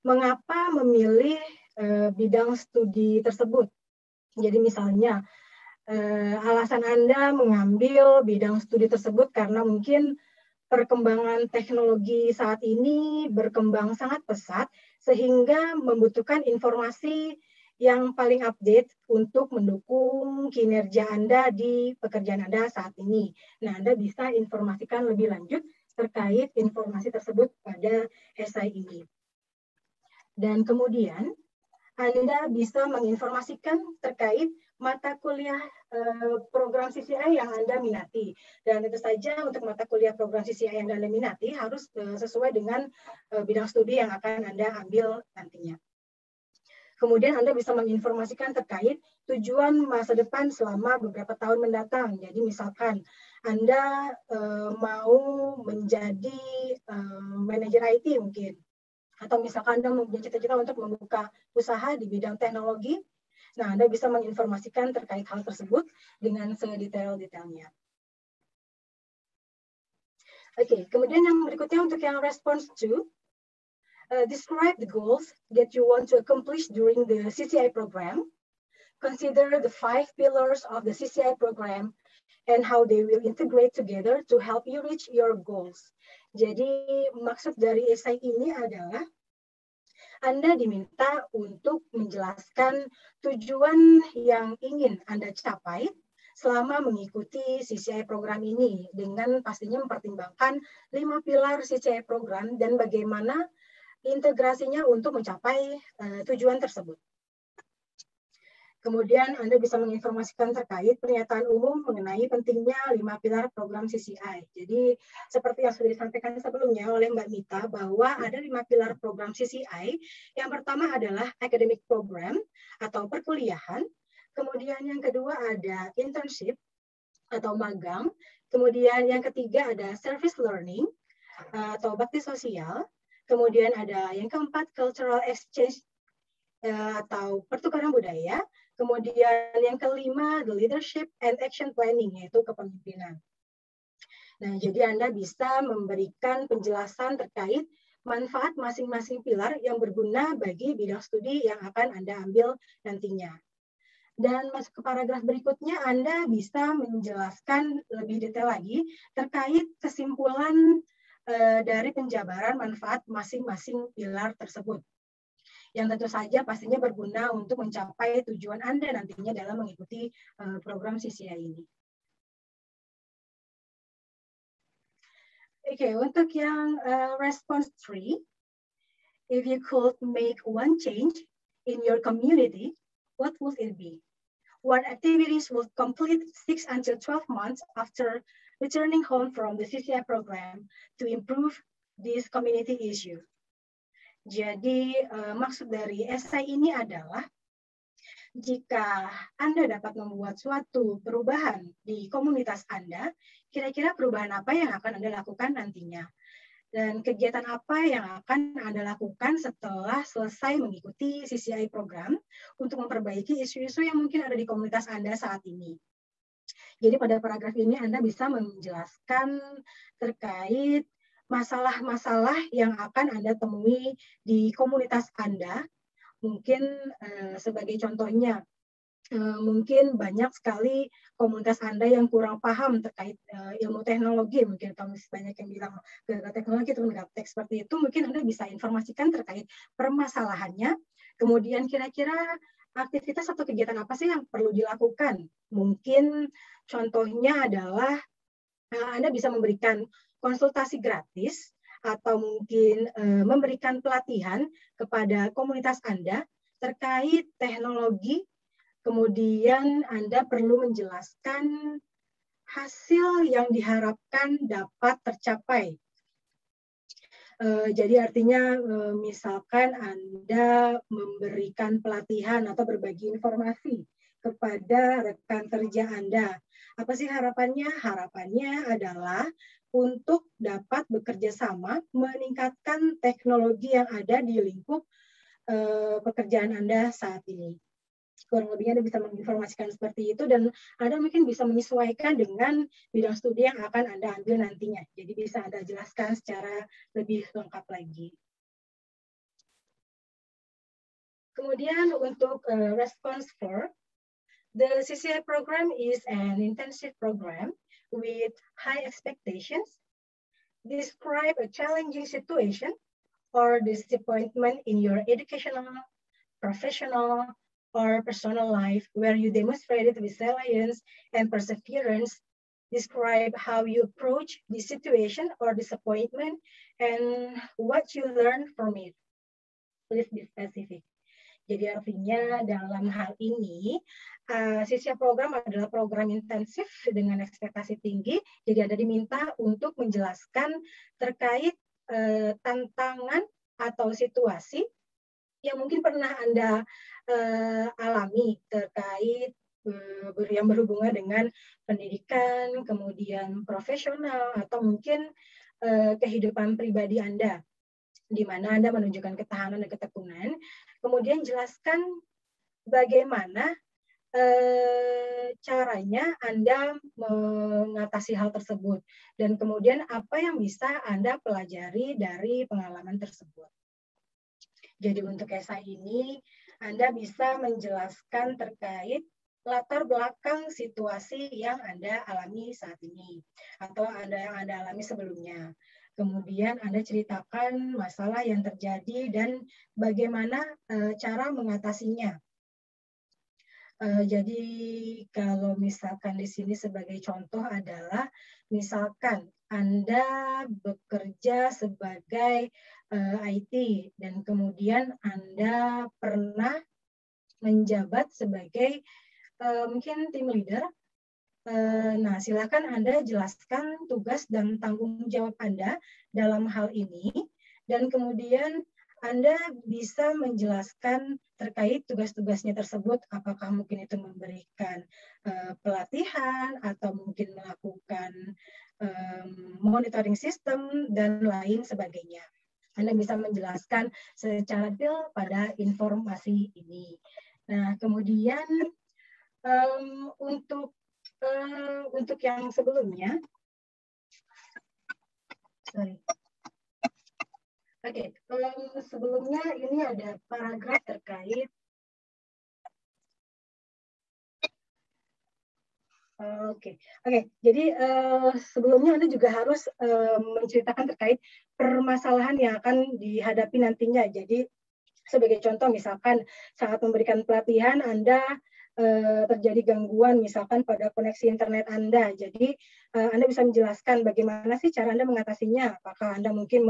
mengapa memilih bidang studi tersebut. Jadi misalnya, alasan Anda mengambil bidang studi tersebut karena mungkin perkembangan teknologi saat ini berkembang sangat pesat, sehingga membutuhkan informasi yang paling update untuk mendukung kinerja Anda di pekerjaan Anda saat ini. Nah, Anda bisa informasikan lebih lanjut terkait informasi tersebut pada esai ini. Dan kemudian, Anda bisa menginformasikan terkait mata kuliah program CCI yang Anda minati. Dan tentu saja untuk mata kuliah program CCI yang Anda minati harus sesuai dengan bidang studi yang akan Anda ambil nantinya. Kemudian Anda bisa menginformasikan terkait tujuan masa depan selama beberapa tahun mendatang. Jadi misalkan Anda mau menjadi manajer IT mungkin, atau misalkan Anda mempunyai cita-cita untuk membuka usaha di bidang teknologi, nah Anda bisa menginformasikan terkait hal tersebut dengan sedetail-detailnya. Oke, kemudian yang berikutnya untuk yang response to, describe the goals that you want to accomplish during the CCI program. Consider the 5 pillars of the CCI program and how they will integrate together to help you reach your goals. Jadi maksud dari esai ini adalah Anda diminta untuk menjelaskan tujuan yang ingin Anda capai selama mengikuti CCI program ini, dengan pastinya mempertimbangkan 5 pilar CCI program dan bagaimana integrasinya untuk mencapai tujuan tersebut. Kemudian Anda bisa menginformasikan terkait pernyataan umum mengenai pentingnya 5 pilar program CCI. Jadi seperti yang sudah disampaikan sebelumnya oleh Mbak Mita, bahwa ada 5 pilar program CCI. Yang pertama adalah academic program atau perkuliahan. Kemudian yang kedua ada internship atau magang. Kemudian yang ketiga ada service learning atau bakti sosial. Kemudian ada yang keempat cultural exchange atau pertukaran budaya. Kemudian yang kelima, the leadership and action planning, yaitu kepemimpinan. Nah, jadi Anda bisa memberikan penjelasan terkait manfaat masing-masing pilar yang berguna bagi bidang studi yang akan Anda ambil nantinya. Dan masuk ke paragraf berikutnya, Anda bisa menjelaskan lebih detail lagi terkait kesimpulan dari penjabaran manfaat masing-masing pilar tersebut, yang tentu saja pastinya berguna untuk mencapai tujuan Anda nantinya dalam mengikuti program CCI ini. Oke, untuk yang response 3, if you could make one change in your community, what would it be? What activities would complete 6 until 12 months after returning home from the CCI program to improve this community issue? Jadi maksud dari esai ini adalah jika Anda dapat membuat suatu perubahan di komunitas Anda, kira-kira perubahan apa yang akan Anda lakukan nantinya? Dan kegiatan apa yang akan Anda lakukan setelah selesai mengikuti CCI program untuk memperbaiki isu-isu yang mungkin ada di komunitas Anda saat ini? Jadi pada paragraf ini Anda bisa menjelaskan terkait masalah-masalah yang akan Anda temui di komunitas Anda. Mungkin sebagai contohnya, mungkin banyak sekali komunitas Anda yang kurang paham terkait ilmu teknologi, mungkin atau banyak yang bilang teknologi itu gaptek seperti itu, mungkin Anda bisa informasikan terkait permasalahannya, kemudian kira-kira aktivitas atau kegiatan apa sih yang perlu dilakukan. Mungkin contohnya adalah Anda bisa memberikan konsultasi gratis atau mungkin memberikan pelatihan kepada komunitas Anda terkait teknologi. Kemudian Anda perlu menjelaskan hasil yang diharapkan dapat tercapai. Jadi artinya misalkan Anda memberikan pelatihan atau berbagi informasi kepada rekan kerja Anda. Apa sih harapannya? Harapannya adalah untuk dapat bekerja sama meningkatkan teknologi yang ada di lingkup pekerjaan Anda saat ini. Kurang lebihnya Anda bisa menginformasikan seperti itu, dan Anda mungkin bisa menyesuaikan dengan bidang studi yang akan Anda ambil nantinya. Jadi bisa Anda jelaskan secara lebih lengkap lagi. Kemudian untuk response 4, the CCI program is an intensive program with high expectations. Describe a challenging situation or disappointment in your educational, professional, or personal life where you demonstrated resilience and perseverance. Describe how you approach the situation or disappointment and what you learned from it. Please be specific. Jadi artinya dalam hal ini, CCI program adalah program intensif dengan ekspektasi tinggi. Jadi Anda diminta untuk menjelaskan terkait tantangan atau situasi yang mungkin pernah Anda alami terkait yang berhubungan dengan pendidikan, kemudian profesional, atau mungkin kehidupan pribadi Anda, di mana Anda menunjukkan ketahanan dan ketekunan. Kemudian jelaskan bagaimana caranya Anda mengatasi hal tersebut, dan kemudian apa yang bisa Anda pelajari dari pengalaman tersebut. Jadi untuk esai ini Anda bisa menjelaskan terkait latar belakang situasi yang Anda alami saat ini atau yang Anda alami sebelumnya. Kemudian Anda ceritakan masalah yang terjadi dan bagaimana cara mengatasinya. Jadi kalau misalkan di sini sebagai contoh adalah misalkan Anda bekerja sebagai IT dan kemudian Anda pernah menjabat sebagai mungkin tim leader. Nah, silakan Anda jelaskan tugas dan tanggung jawab Anda dalam hal ini, dan kemudian Anda bisa menjelaskan terkait tugas-tugasnya tersebut, apakah mungkin itu memberikan pelatihan, atau mungkin melakukan monitoring system, dan lain sebagainya. Anda bisa menjelaskan secara detail pada informasi ini. Nah, kemudian untuk yang sebelumnya, sebelumnya ini ada paragraf terkait jadi sebelumnya Anda juga harus menceritakan terkait permasalahan yang akan dihadapi nantinya. Jadi sebagai contoh, misalkan saat memberikan pelatihan Anda terjadi gangguan misalkan pada koneksi internet Anda. Jadi Anda bisa menjelaskan bagaimana sih cara Anda mengatasinya. Apakah Anda mungkin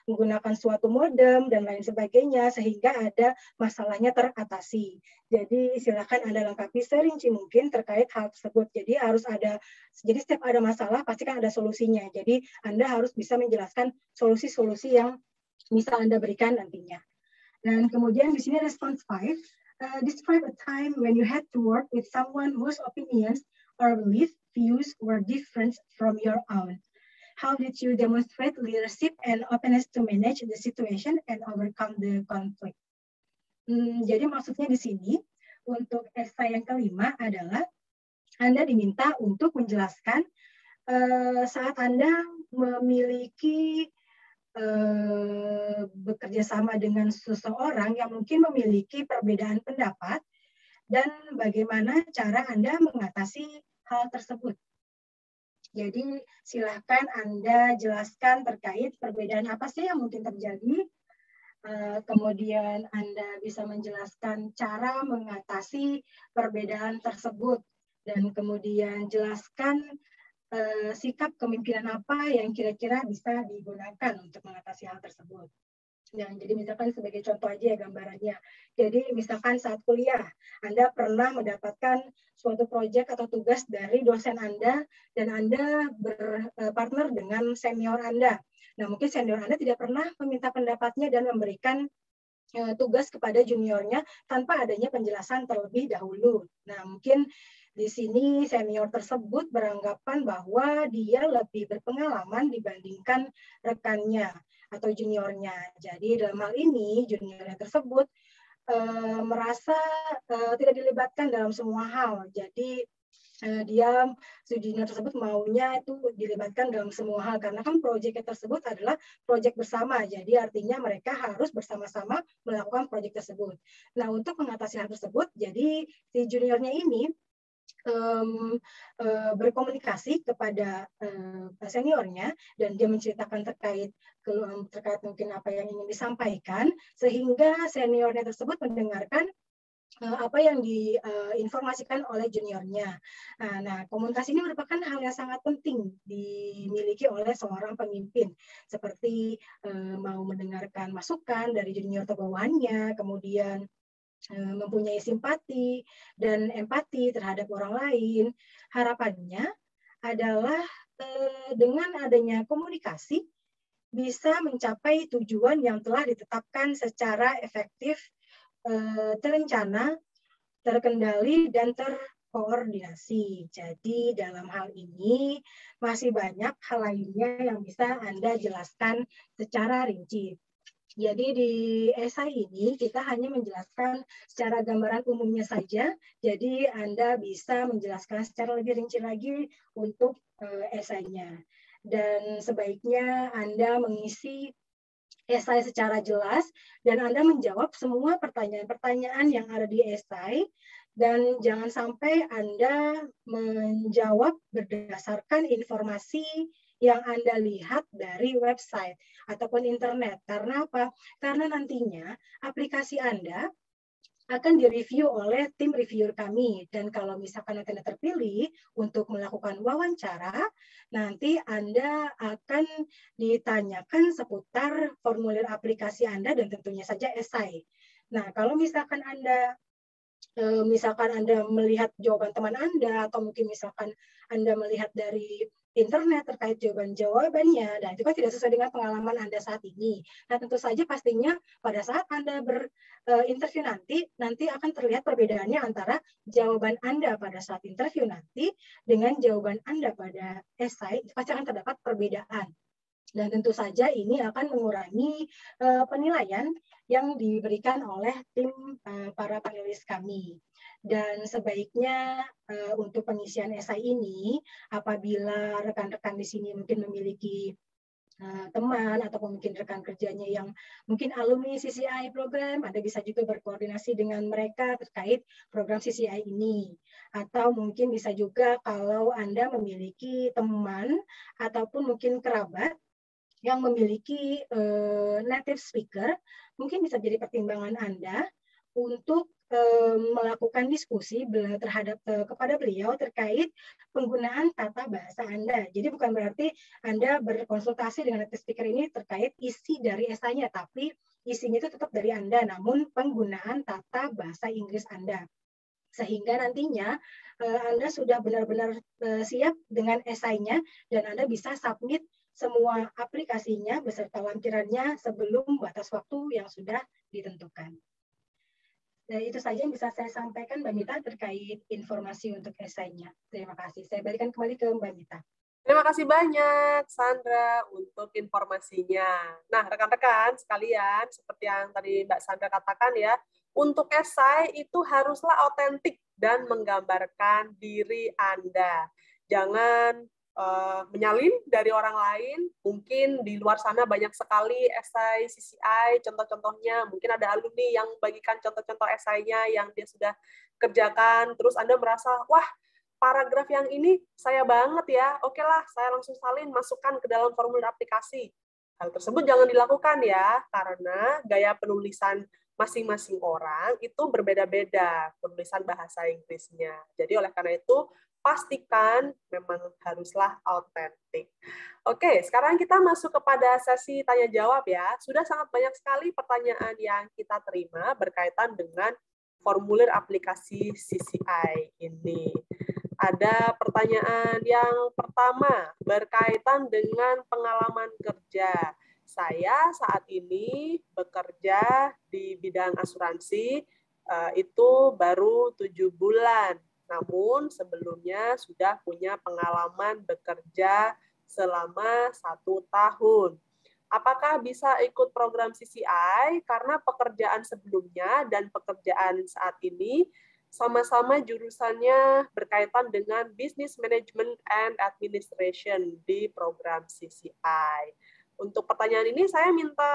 menggunakan suatu modem dan lain sebagainya sehingga ada masalahnya teratasi. Jadi silakan Anda lengkapi serinci mungkin terkait hal tersebut. Jadi harus ada, jadi setiap ada masalah pasti kan ada solusinya. Jadi Anda harus bisa menjelaskan solusi-solusi yang bisa Anda berikan nantinya. Dan kemudian di sini response 5, describe a time when you had to work with someone whose opinions or views were different from your own. How did you demonstrate leadership and openness to manage the situation and overcome the conflict? Jadi maksudnya di sini untuk esai yang kelima adalah Anda diminta untuk menjelaskan saat Anda memiliki bekerja sama dengan seseorang yang mungkin memiliki perbedaan pendapat dan bagaimana cara Anda mengatasi hal tersebut. Jadi silahkan Anda jelaskan terkait perbedaan apa sih yang mungkin terjadi. Kemudian Anda bisa menjelaskan cara mengatasi perbedaan tersebut dan kemudian jelaskan sikap kepemimpinan apa yang kira-kira bisa digunakan untuk mengatasi hal tersebut. Dan jadi misalkan sebagai contoh aja ya gambarannya. Jadi misalkan saat kuliah, Anda pernah mendapatkan suatu proyek atau tugas dari dosen Anda dan Anda berpartner dengan senior Anda. Nah mungkin senior Anda tidak pernah meminta pendapatnya dan memberikan tugas kepada juniornya tanpa adanya penjelasan terlebih dahulu. Nah mungkin di sini senior tersebut beranggapan bahwa dia lebih berpengalaman dibandingkan rekannya atau juniornya. Jadi dalam hal ini juniornya tersebut merasa tidak dilibatkan dalam semua hal. Jadi junior tersebut maunya itu dilibatkan dalam semua hal karena kan proyek tersebut adalah proyek bersama. Jadi artinya mereka harus bersama-sama melakukan proyek tersebut. Nah untuk mengatasi hal tersebut, jadi si juniornya ini berkomunikasi kepada seniornya dan dia menceritakan terkait mungkin apa yang ingin disampaikan sehingga seniornya tersebut mendengarkan apa yang diinformasikan oleh juniornya. Nah, komunikasi ini merupakan hal yang sangat penting dimiliki oleh seorang pemimpin, seperti mau mendengarkan masukan dari junior atau bawahannya, kemudian mempunyai simpati dan empati terhadap orang lain. Harapannya adalah dengan adanya komunikasi bisa mencapai tujuan yang telah ditetapkan secara efektif, terencana, terkendali, dan terkoordinasi. Jadi dalam hal ini masih banyak hal lainnya yang bisa Anda jelaskan secara rinci. Jadi di esai ini kita hanya menjelaskan secara gambaran umumnya saja. Jadi Anda bisa menjelaskan secara lebih rinci lagi untuk esainya. Dan sebaiknya Anda mengisi esai secara jelas dan Anda menjawab semua pertanyaan-pertanyaan yang ada di esai, dan jangan sampai Anda menjawab berdasarkan informasi yang Anda lihat dari website ataupun internet. Karena apa? Karena nantinya aplikasi Anda akan direview oleh tim reviewer kami. Dan kalau misalkan Anda terpilih untuk melakukan wawancara, nanti Anda akan ditanyakan seputar formulir aplikasi Anda dan tentunya saja esai. Nah, kalau misalkan Anda melihat jawaban teman Anda, atau mungkin misalkan Anda melihat dari internet terkait jawaban-jawabannya, dan itu kan tidak sesuai dengan pengalaman Anda saat ini. Nah, tentu saja pastinya pada saat Anda berinterview nanti akan terlihat perbedaannya antara jawaban Anda pada saat interview nanti dengan jawaban Anda pada esai, pasti akan terdapat perbedaan. Dan tentu saja ini akan mengurangi penilaian yang diberikan oleh tim para panelis kami. Dan sebaiknya untuk pengisian esai ini, apabila rekan-rekan di sini mungkin memiliki teman atau mungkin rekan kerjanya yang mungkin alumni CCI program, Anda bisa juga berkoordinasi dengan mereka terkait program CCI ini. Atau mungkin bisa juga kalau Anda memiliki teman ataupun mungkin kerabat yang memiliki native speaker, mungkin bisa jadi pertimbangan Anda untuk melakukan diskusi kepada beliau terkait penggunaan tata bahasa Anda. Jadi bukan berarti Anda berkonsultasi dengan native speaker ini terkait isi dari esainya, tapi isinya itu tetap dari Anda, namun penggunaan tata bahasa Inggris Anda. Sehingga nantinya Anda sudah benar-benar siap dengan esainya dan Anda bisa submit semua aplikasinya beserta lampirannya sebelum batas waktu yang sudah ditentukan. Dan itu saja yang bisa saya sampaikan, Mbak Mita, terkait informasi untuk esainya. Terima kasih. Saya berikan kembali ke Mbak Mita. Terima kasih banyak, Sandra, untuk informasinya. Nah, rekan-rekan sekalian, seperti yang tadi Mbak Sandra katakan ya, untuk esai itu haruslah otentik dan menggambarkan diri Anda. Jangan menyalin dari orang lain. Mungkin di luar sana banyak sekali esai CCI, contoh-contohnya. Mungkin ada alumni yang bagikan contoh-contoh esainya yang dia sudah kerjakan, terus Anda merasa, wah, paragraf yang ini saya banget ya, oke lah, saya langsung salin, masukkan ke dalam formulir aplikasi. Hal tersebut jangan dilakukan ya, karena gaya penulisan masing-masing orang itu berbeda-beda, penulisan bahasa Inggrisnya. Jadi oleh karena itu, pastikan memang haruslah autentik. Oke, sekarang kita masuk kepada sesi tanya-jawab ya. Sudah sangat banyak sekali pertanyaan yang kita terima berkaitan dengan formulir aplikasi CCI ini. Ada pertanyaan yang pertama berkaitan dengan pengalaman kerja. Saya saat ini bekerja di bidang asuransi, itu baru 7 bulan. Namun sebelumnya sudah punya pengalaman bekerja selama 1 tahun. Apakah bisa ikut program CCI? Karena pekerjaan sebelumnya dan pekerjaan saat ini sama-sama jurusannya berkaitan dengan Business Management and Administration di program CCI. Untuk pertanyaan ini saya minta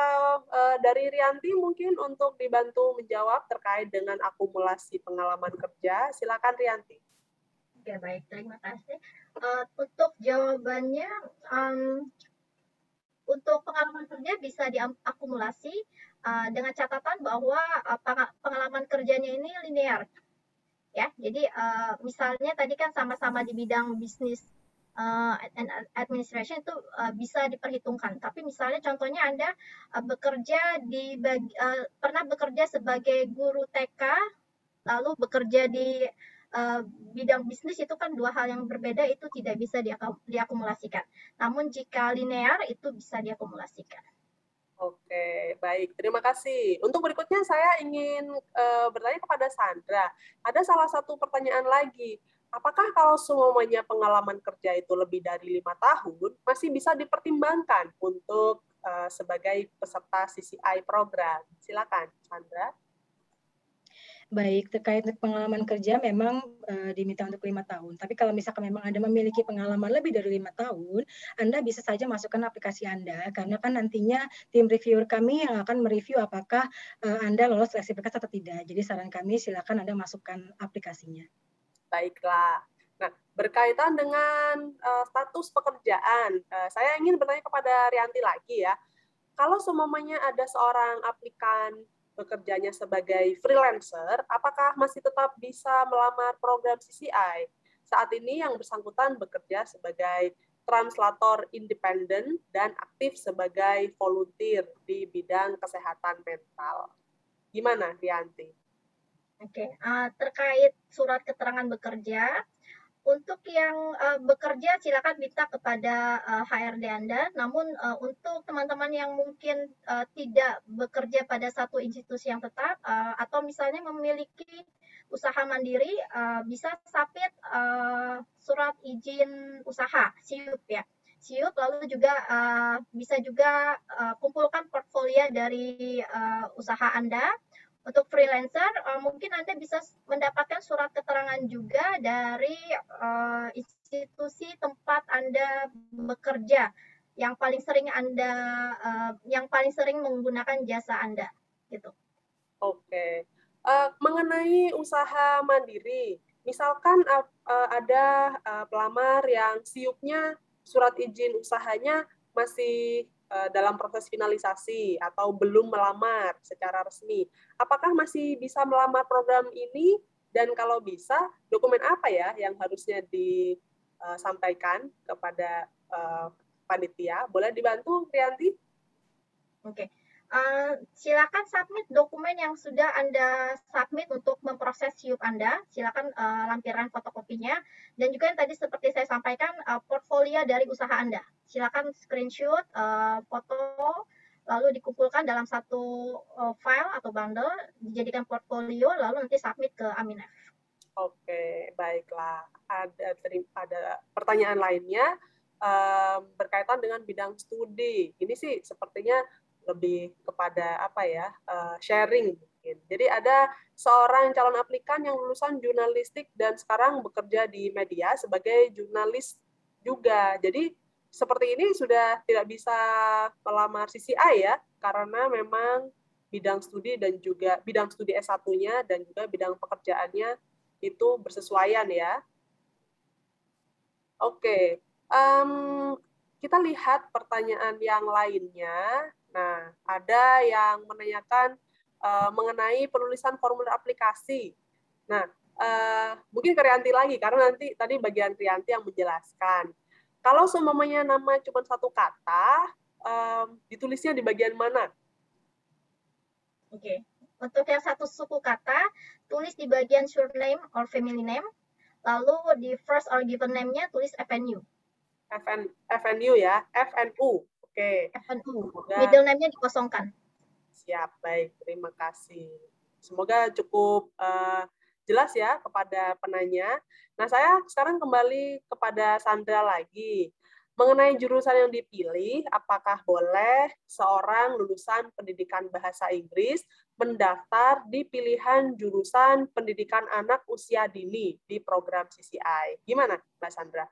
dari Rianti mungkin untuk dibantu menjawab terkait dengan akumulasi pengalaman kerja. Silakan Rianti. Oke, baik, terima kasih. Untuk jawabannya, untuk pengalaman kerja bisa diakumulasi dengan catatan bahwa pengalaman kerjanya ini linear. Ya, jadi misalnya tadi kan sama-sama di bidang bisnis administration itu bisa diperhitungkan. Tapi misalnya contohnya Anda pernah bekerja sebagai guru TK, lalu bekerja di bidang bisnis, itu kan dua hal yang berbeda, itu tidak bisa diakumulasikan. Namun jika linear itu bisa diakumulasikan. Oke, baik. Terima kasih. Untuk berikutnya saya ingin bertanya kepada Sandra. Ada salah satu pertanyaan lagi. Apakah kalau semuanya pengalaman kerja itu lebih dari 5 tahun, masih bisa dipertimbangkan untuk sebagai peserta CCI program? Silakan, Sandra. Baik, terkait pengalaman kerja memang diminta untuk 5 tahun. Tapi kalau misalkan memang Anda memiliki pengalaman lebih dari 5 tahun, Anda bisa saja masukkan aplikasi Anda, karena kan nantinya tim reviewer kami yang akan mereview apakah Anda lolos seleksi berkas atau tidak. Jadi saran kami silakan Anda masukkan aplikasinya. Baiklah. Nah, berkaitan dengan status pekerjaan, saya ingin bertanya kepada Rianti lagi ya. Kalau semuanya ada seorang aplikan bekerjanya sebagai freelancer, apakah masih tetap bisa melamar program CCI? Saat ini yang bersangkutan bekerja sebagai translator independen dan aktif sebagai volunteer di bidang kesehatan mental. Gimana, Rianti? Oke, terkait surat keterangan bekerja, untuk yang bekerja silakan minta kepada HRD Anda. Namun untuk teman-teman yang mungkin tidak bekerja pada satu institusi yang tetap atau misalnya memiliki usaha mandiri, bisa submit surat izin usaha (SIUP) ya. SIUP, lalu juga bisa juga kumpulkan portfolio dari usaha Anda. Untuk freelancer, mungkin Anda bisa mendapatkan surat keterangan juga dari institusi tempat Anda bekerja yang paling sering menggunakan jasa Anda, gitu. Oke. Mengenai usaha mandiri, misalkan ada pelamar yang SIUP-nya, surat izin usahanya masih dalam proses finalisasi atau belum melamar secara resmi. Apakah masih bisa melamar program ini? Dan kalau bisa, dokumen apa ya yang harusnya disampaikan kepada panitia? Boleh dibantu, Rianti? Oke. Silakan submit dokumen yang sudah Anda submit untuk memproses SIUP Anda. Silakan lampiran fotokopinya. Dan juga yang tadi seperti saya sampaikan, portfolio dari usaha Anda. Silakan screenshot, foto, lalu dikumpulkan dalam satu file atau bundle, dijadikan portfolio, lalu nanti submit ke Aminef. Oke, baiklah. Ada pertanyaan lainnya berkaitan dengan bidang studi. Ini sih sepertinya lebih kepada apa ya, sharing mungkin. Jadi ada seorang calon aplikan yang lulusan jurnalistik dan sekarang bekerja di media sebagai jurnalis juga. Jadi seperti ini sudah tidak bisa melamar CCI ya, karena memang bidang studi dan juga bidang studi S1-nya dan juga bidang pekerjaannya itu bersesuaian ya. Oke, kita lihat pertanyaan yang lainnya. Nah, ada yang menanyakan mengenai penulisan formulir aplikasi. Nah, mungkin ke Rianti lagi, karena nanti tadi bagian Rianti yang menjelaskan. Kalau semuanya nama cuma satu kata, ditulisnya di bagian mana? Oke. Untuk yang satu suku kata, tulis di bagian surname or family name. Lalu di first or given name-nya tulis FNU. FNU ya, FNU. Oke. FNU. Middle name-nya dikosongkan. Siap, baik. Terima kasih. Semoga cukup jelas ya kepada penanya. Nah, saya sekarang kembali kepada Sandra lagi. Mengenai jurusan yang dipilih, apakah boleh seorang lulusan pendidikan bahasa Inggris mendaftar di pilihan jurusan pendidikan anak usia dini di program CCI? Gimana, Mbak Sandra?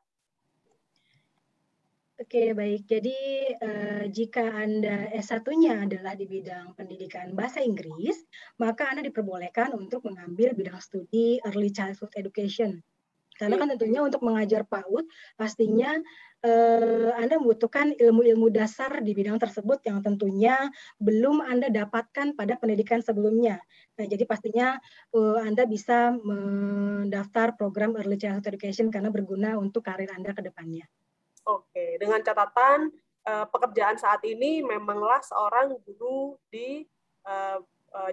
Oke, baik. Jadi jika Anda S1-nya adalah di bidang pendidikan bahasa Inggris, maka Anda diperbolehkan untuk mengambil bidang studi Early Childhood Education. Karena kan tentunya untuk mengajar PAUD, pastinya Anda membutuhkan ilmu-ilmu dasar di bidang tersebut yang tentunya belum Anda dapatkan pada pendidikan sebelumnya. Nah, jadi pastinya Anda bisa mendaftar program Early Childhood Education karena berguna untuk karir Anda ke depannya. Oke, dengan catatan pekerjaan saat ini memanglah seorang guru di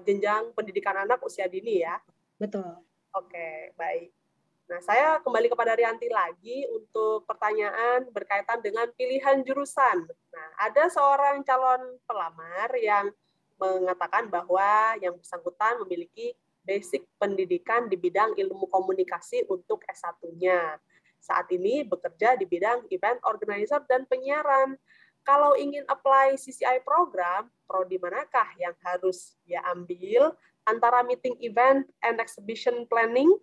jenjang pendidikan anak usia dini ya. Betul. Oke, baik. Nah, saya kembali kepada Rianti lagi untuk pertanyaan berkaitan dengan pilihan jurusan. Nah, ada seorang calon pelamar yang mengatakan bahwa yang bersangkutan memiliki basic pendidikan di bidang ilmu komunikasi untuk S1-nya. Saat ini bekerja di bidang event organizer dan penyiaran. kalau ingin apply CCI program, prodi manakah yang harus dia ambil antara meeting event and exhibition planning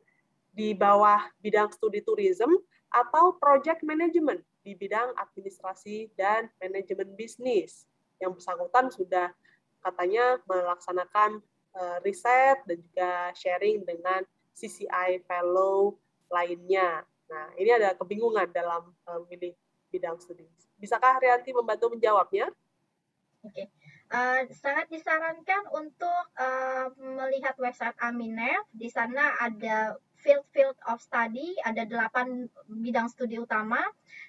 di bawah bidang studi tourism atau project management di bidang administrasi dan manajemen bisnis. Yang bersangkutan sudah katanya melaksanakan riset dan juga sharing dengan CCI fellow lainnya. Nah, ini ada kebingungan dalam memilih bidang studi. Bisakah Rianti membantu menjawabnya? Oke. Sangat disarankan untuk melihat website Aminef. Di sana ada field of study, ada 8 bidang studi utama.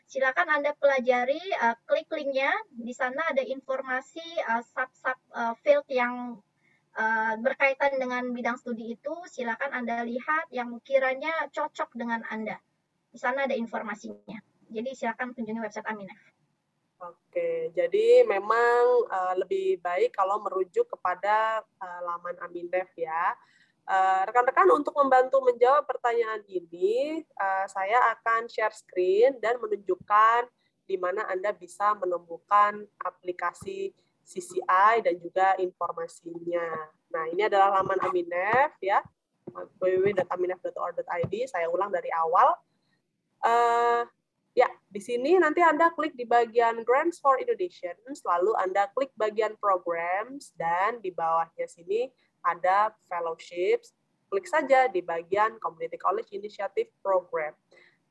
Silakan Anda pelajari, klik linknya. Di sana ada informasi sub-sub field yang berkaitan dengan bidang studi itu. Silakan Anda lihat yang kiranya cocok dengan Anda. Di sana ada informasinya. Jadi silakan kunjungi website Aminef. Oke, jadi memang lebih baik kalau merujuk kepada laman Aminef ya. Rekan-rekan, untuk membantu menjawab pertanyaan ini, saya akan share screen dan menunjukkan di mana Anda bisa menemukan aplikasi CCI dan juga informasinya. Nah, ini adalah laman Aminef ya, www.aminef.or.id. Saya ulang dari awal. Ya, di sini nanti Anda klik di bagian Grants for Education, lalu Anda klik bagian Programs, dan di bawahnya sini ada Fellowships. Klik saja di bagian Community College Initiative Program.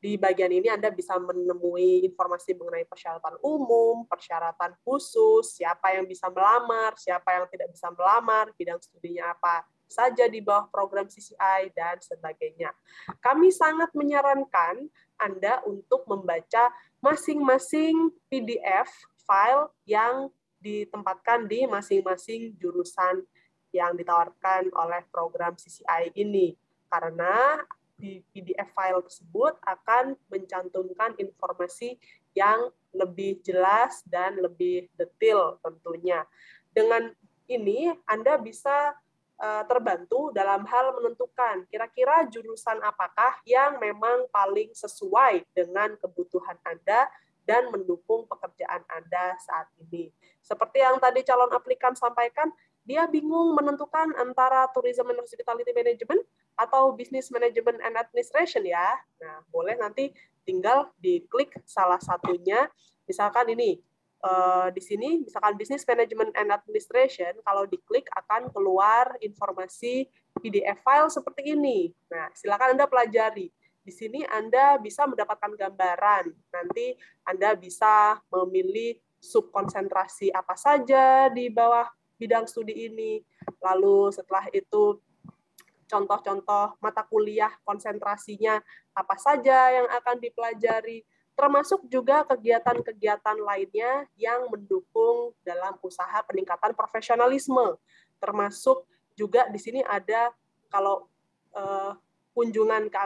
Di bagian ini Anda bisa menemui informasi mengenai persyaratan umum, persyaratan khusus, siapa yang bisa melamar, siapa yang tidak bisa melamar, bidang studinya apa saja di bawah program CCI, dan sebagainya. Kami sangat menyarankan Anda untuk membaca masing-masing PDF file yang ditempatkan di masing-masing jurusan yang ditawarkan oleh program CCI ini. Karena di PDF file tersebut akan mencantumkan informasi yang lebih jelas dan lebih detail tentunya. Dengan ini Anda bisa terbantu dalam hal menentukan kira-kira jurusan apakah yang memang paling sesuai dengan kebutuhan Anda dan mendukung pekerjaan Anda saat ini. Seperti yang tadi calon aplikan sampaikan, dia bingung menentukan antara Tourism and Hospitality Management atau Business Management and Administration ya. Nah, boleh nanti tinggal diklik salah satunya. Misalkan ini, di sini misalkan Business Management and Administration, kalau diklik akan keluar informasi PDF file seperti ini. Nah, silakan Anda pelajari. Di sini Anda bisa mendapatkan gambaran. Nanti Anda bisa memilih subkonsentrasi apa saja di bawah bidang studi ini. Lalu setelah itu contoh-contoh mata kuliah konsentrasinya apa saja yang akan dipelajari, termasuk juga kegiatan-kegiatan lainnya yang mendukung dalam usaha peningkatan profesionalisme. Termasuk juga di sini ada kalau kunjungan ke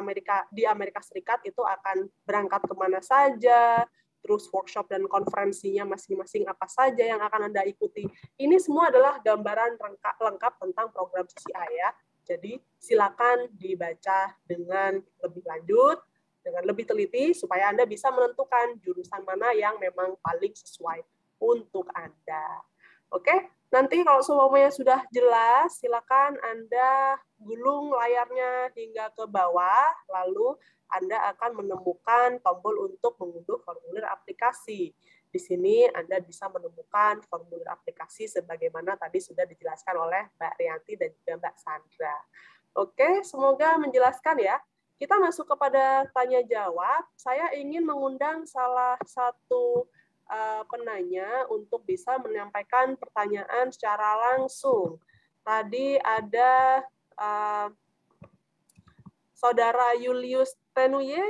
Amerika Serikat itu akan berangkat kemana saja, terus workshop dan konferensinya masing-masing apa saja yang akan Anda ikuti. Ini semua adalah gambaran lengkap tentang program CCI ya. Jadi silakan dibaca dengan lebih lanjut, dengan lebih teliti, supaya Anda bisa menentukan jurusan mana yang memang paling sesuai untuk Anda. Oke, nanti kalau semuanya sudah jelas, silakan Anda gulung layarnya hingga ke bawah, lalu Anda akan menemukan tombol untuk mengunduh formulir aplikasi. Di sini Anda bisa menemukan formulir aplikasi sebagaimana tadi sudah dijelaskan oleh Mbak Rianti dan juga Mbak Sandra. Oke, semoga menjelaskan ya. Kita masuk kepada tanya jawab. Saya ingin mengundang salah satu penanya untuk bisa menyampaikan pertanyaan secara langsung. Tadi ada Saudara Julius Tenuye,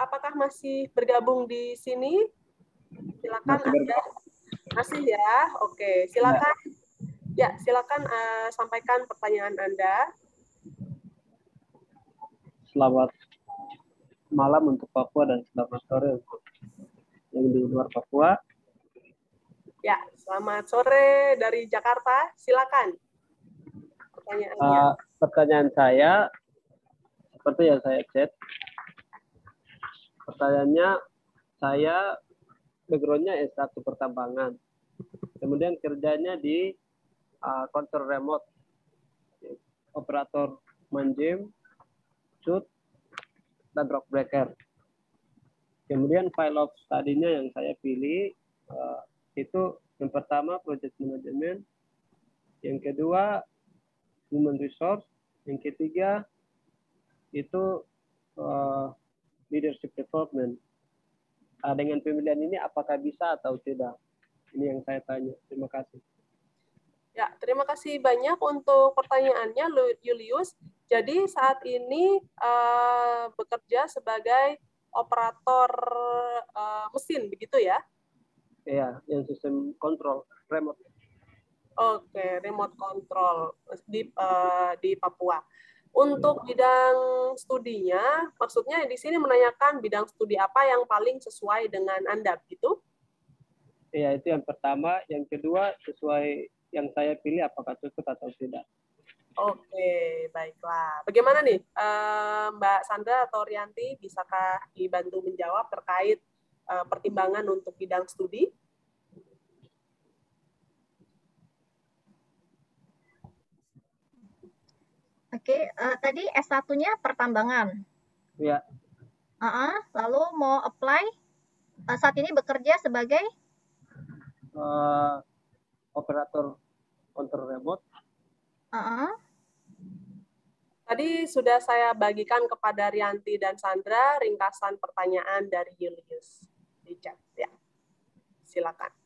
apakah masih bergabung di sini? Silakan Anda. Masih ya? Oke, silakan. Ya, silakan sampaikan pertanyaan Anda. Selamat malam untuk Papua dan selamat sore untuk yang di luar Papua. Ya, selamat sore dari Jakarta. Silakan pertanyaannya. Pertanyaan saya, seperti yang saya chat, pertanyaannya saya background-nya S1 pertambangan. Kemudian kerjanya di control remote, operator manjem, shoot, dan rock breaker. Kemudian file of study-nya yang saya pilih itu yang pertama project management, yang kedua human resource, yang ketiga itu leadership development. Dengan pemilihan ini apakah bisa atau tidak? Ini yang saya tanya. Terima kasih. Ya, terima kasih banyak untuk pertanyaannya, Julius. Jadi saat ini bekerja sebagai operator mesin, begitu ya? Iya, yang sistem kontrol remote. Oke, remote control di Papua. Untuk bidang studinya, maksudnya di sini menanyakan bidang studi apa yang paling sesuai dengan Anda, gitu? Iya, itu yang pertama. Yang kedua, sesuai yang saya pilih apakah cocok atau tidak. Oke, baiklah. Bagaimana nih, Mbak Sandra atau Rianti, bisakah dibantu menjawab terkait pertimbangan untuk bidang studi? Oke, tadi S1-nya pertambangan. Iya. Lalu mau apply, saat ini bekerja sebagai? Operator control remote. Tadi sudah saya bagikan kepada Rianti dan Sandra ringkasan pertanyaan dari Julius di chat. Ya, silakan.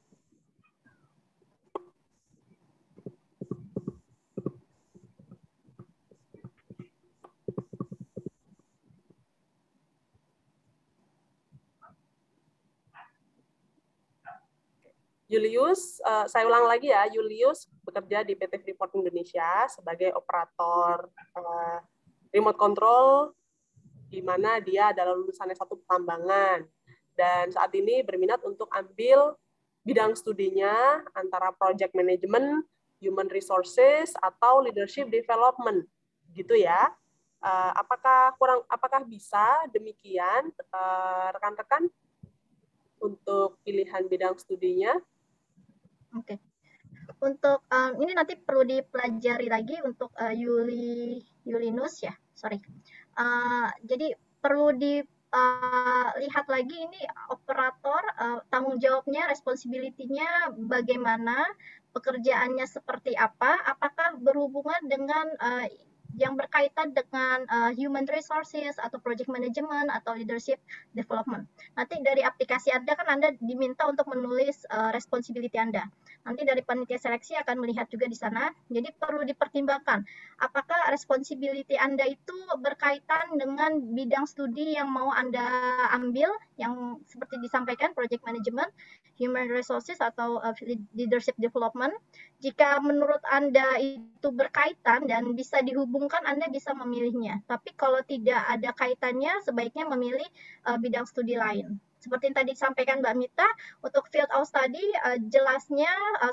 Julius, saya ulang lagi ya, Julius bekerja di PT Freeport Indonesia sebagai operator remote control, di mana dia adalah lulusan S1 pertambangan. Dan saat ini berminat untuk ambil bidang studinya antara project management, human resources, atau leadership development. Gitu ya. Apakah bisa demikian rekan-rekan untuk pilihan bidang studinya? Oke. Untuk ini nanti perlu dipelajari lagi untuk Yulinus ya, sorry. Jadi perlu dilihat lagi ini operator tanggung jawabnya, responsibility-nya bagaimana, pekerjaannya seperti apa, apakah berhubungan dengan yang berkaitan dengan human resources atau project management atau leadership development. Nanti dari aplikasi Anda kan Anda diminta untuk menulis responsibility Anda. Nanti dari panitia seleksi akan melihat juga di sana. Jadi perlu dipertimbangkan apakah responsibility Anda itu berkaitan dengan bidang studi yang mau Anda ambil, yang seperti disampaikan project management, human resources atau leadership development. Jika menurut Anda itu berkaitan dan bisa dihubungkan, Anda bisa memilihnya. Tapi kalau tidak ada kaitannya, sebaiknya memilih bidang studi lain. Seperti yang tadi disampaikan Mbak Mita, untuk field of study jelasnya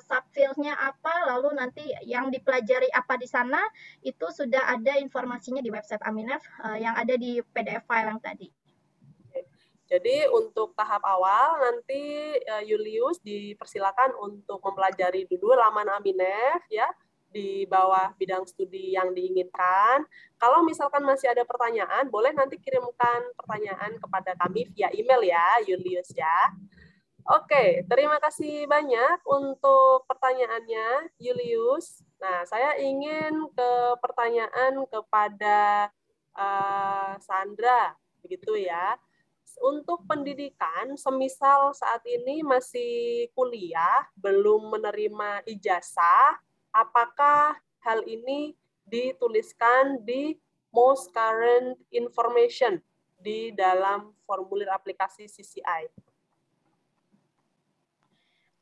subfield-nya apa, lalu nanti yang dipelajari apa di sana, itu sudah ada informasinya di website Aminef yang ada di PDF file yang tadi. Jadi untuk tahap awal nanti Julius dipersilakan untuk mempelajari dulu laman Aminef ya di bawah bidang studi yang diinginkan. Kalau misalkan masih ada pertanyaan, boleh nanti kirimkan pertanyaan kepada kami via email ya, Julius ya. Oke, terima kasih banyak untuk pertanyaannya, Julius. Nah, saya ingin ke pertanyaan kepada Sandra, begitu ya. Untuk pendidikan, semisal saat ini masih kuliah, belum menerima ijazah, apakah hal ini dituliskan di most current information di dalam formulir aplikasi CCI?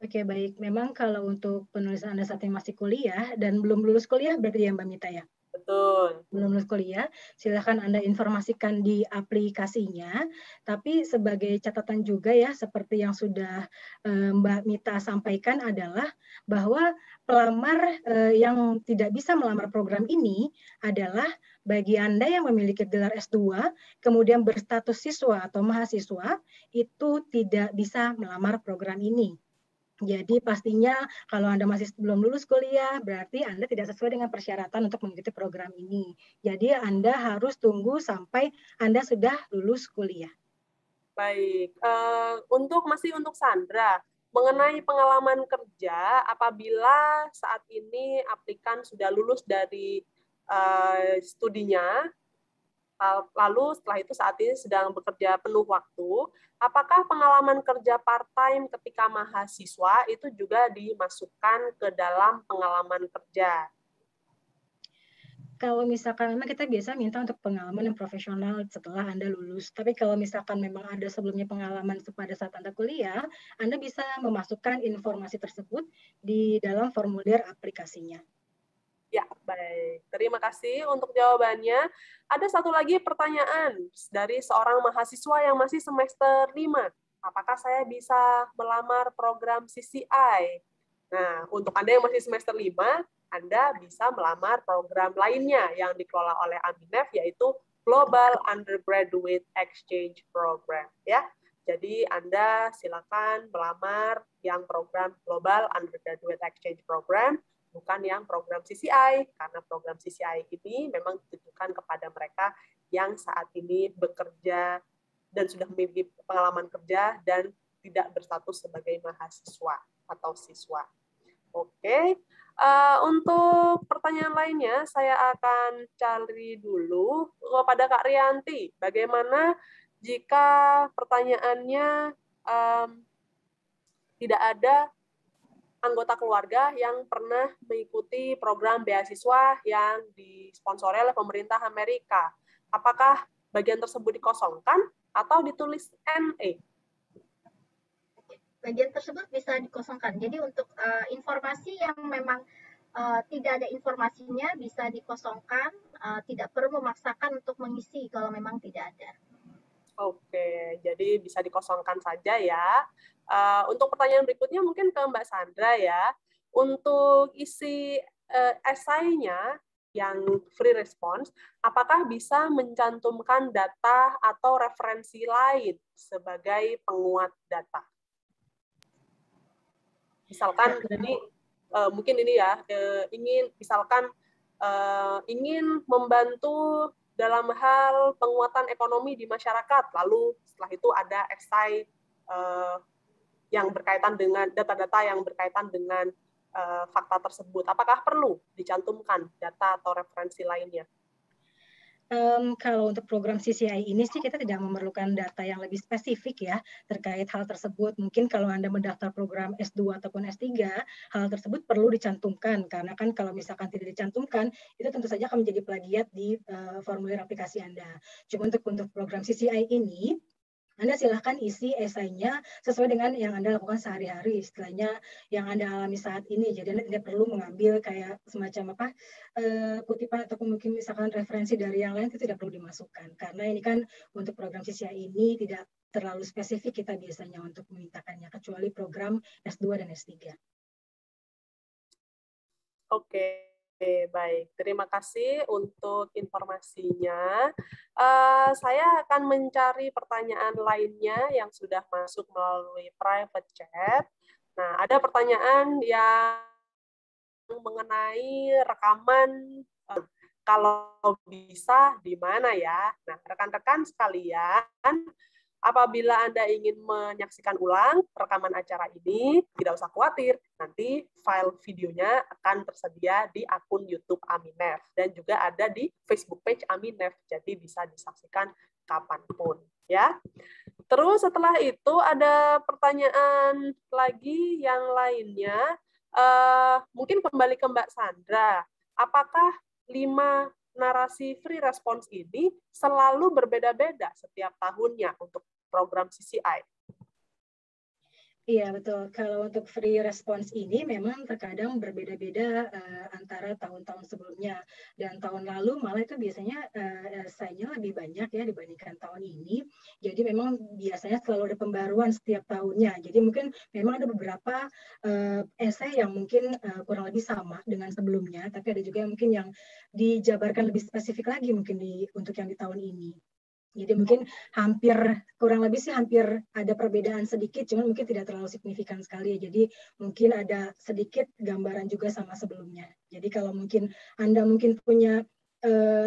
Oke, baik. Memang kalau untuk penulisan Anda saat ini masih kuliah dan belum lulus kuliah berarti ya Mbak Mita ya? Betul. Belum lulus kuliah, silakan Anda informasikan di aplikasinya. Tapi sebagai catatan juga ya, seperti yang sudah Mbak Mita sampaikan adalah bahwa pelamar yang tidak bisa melamar program ini adalah bagi Anda yang memiliki gelar S2, kemudian berstatus siswa atau mahasiswa, itu tidak bisa melamar program ini. Jadi pastinya kalau Anda masih belum lulus kuliah, berarti Anda tidak sesuai dengan persyaratan untuk mengikuti program ini. Jadi Anda harus tunggu sampai Anda sudah lulus kuliah. Baik, masih untuk Sandra, mengenai pengalaman kerja, apabila saat ini aplikan sudah lulus dari studinya, lalu setelah itu saat ini sedang bekerja penuh waktu, apakah pengalaman kerja part-time ketika mahasiswa itu juga dimasukkan ke dalam pengalaman kerja? Kalau misalkan memang kita biasa minta untuk pengalaman yang profesional setelah Anda lulus. Tapi kalau misalkan memang ada sebelumnya pengalaman pada saat Anda kuliah, Anda bisa memasukkan informasi tersebut di dalam formulir aplikasinya. Ya, baik. Terima kasih untuk jawabannya. Ada satu lagi pertanyaan dari seorang mahasiswa yang masih semester 5. Apakah saya bisa melamar program CCI? Nah, untuk Anda yang masih semester 5, Anda bisa melamar program lainnya yang dikelola oleh Aminef, yaitu Global Undergraduate Exchange Program. Ya, jadi Anda silakan melamar yang program Global Undergraduate Exchange Program, bukan yang program CCI, karena program CCI ini memang ditujukan kepada mereka yang saat ini bekerja dan sudah memiliki pengalaman kerja dan tidak berstatus sebagai mahasiswa atau siswa. Oke, untuk pertanyaan lainnya saya akan cari dulu kepada Kak Rianti. Bagaimana jika pertanyaannya tidak ada anggota keluarga yang pernah mengikuti program beasiswa yang disponsori oleh pemerintah Amerika? Apakah bagian tersebut dikosongkan atau ditulis NE? Bagian tersebut bisa dikosongkan. Jadi untuk informasi yang memang tidak ada informasinya bisa dikosongkan, tidak perlu memaksakan untuk mengisi kalau memang tidak ada. Oke, jadi bisa dikosongkan saja ya. Untuk pertanyaan berikutnya mungkin ke Mbak Sandra ya. Untuk isi esainya yang free response, apakah bisa mencantumkan data atau referensi lain sebagai penguat data? Misalkan ini mungkin ini ya, ingin membantu dalam hal penguatan ekonomi di masyarakat, lalu setelah itu ada esai yang berkaitan dengan data-data yang berkaitan dengan fakta tersebut. Apakah perlu dicantumkan data atau referensi lainnya? Kalau untuk program CCI ini sih kita tidak memerlukan data yang lebih spesifik ya terkait hal tersebut. Mungkin kalau Anda mendaftar program S2 ataupun S3, hal tersebut perlu dicantumkan karena kan kalau misalkan tidak dicantumkan itu tentu saja akan menjadi plagiat di formulir aplikasi Anda. Cuma untuk program CCI ini Anda silahkan isi esainya sesuai dengan yang Anda lakukan sehari-hari, istilahnya yang Anda alami saat ini. Jadi Anda tidak perlu mengambil kayak semacam kutipan ataupun mungkin misalkan referensi dari yang lain itu tidak perlu dimasukkan. Karena ini kan untuk program CCI ini tidak terlalu spesifik kita biasanya untuk memintakannya, kecuali program S2 dan S3. Oke. Baik, terima kasih untuk informasinya. Saya akan mencari pertanyaan lainnya yang sudah masuk melalui private chat. Nah, ada pertanyaan yang mengenai rekaman, kalau bisa di mana ya? Nah, rekan-rekan sekalian, apabila Anda ingin menyaksikan ulang rekaman acara ini, tidak usah khawatir, nanti file videonya akan tersedia di akun YouTube Aminef dan juga ada di Facebook page Aminef, jadi bisa disaksikan kapanpun. Ya. Terus setelah itu ada pertanyaan lagi yang lainnya, mungkin kembali ke Mbak Sandra, apakah 5 narasi free response ini selalu berbeda-beda setiap tahunnya untuk program CCI? Iya, betul. Kalau untuk free response ini memang terkadang berbeda-beda antara tahun-tahun sebelumnya. Dan tahun lalu malah itu biasanya esainya lebih banyak ya dibandingkan tahun ini. Jadi memang biasanya selalu ada pembaruan setiap tahunnya. Jadi mungkin memang ada beberapa esai yang mungkin kurang lebih sama dengan sebelumnya, tapi ada juga yang mungkin yang dijabarkan lebih spesifik lagi mungkin untuk yang di tahun ini. Jadi mungkin kurang lebih sih hampir ada perbedaan sedikit, cuman mungkin tidak terlalu signifikan sekali. Jadi mungkin ada sedikit gambaran juga sama sebelumnya. Jadi kalau mungkin Anda mungkin punya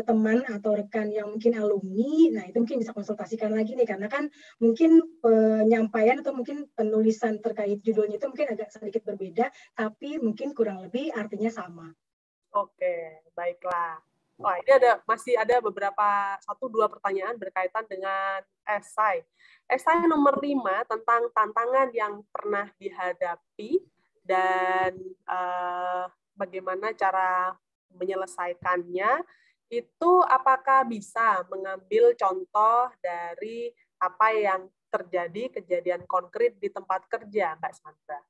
teman atau rekan yang mungkin alumni, nah itu mungkin bisa konsultasikan lagi nih, karena kan mungkin penyampaian atau mungkin penulisan terkait judulnya itu mungkin agak sedikit berbeda, tapi mungkin kurang lebih artinya sama. Oke, baiklah. Wah, ini masih ada beberapa 1-2 pertanyaan berkaitan dengan esai. Esai nomor 5 tentang tantangan yang pernah dihadapi dan bagaimana cara menyelesaikannya. Itu apakah bisa mengambil contoh dari apa yang terjadi kejadian konkret di tempat kerja, Mbak Sandra?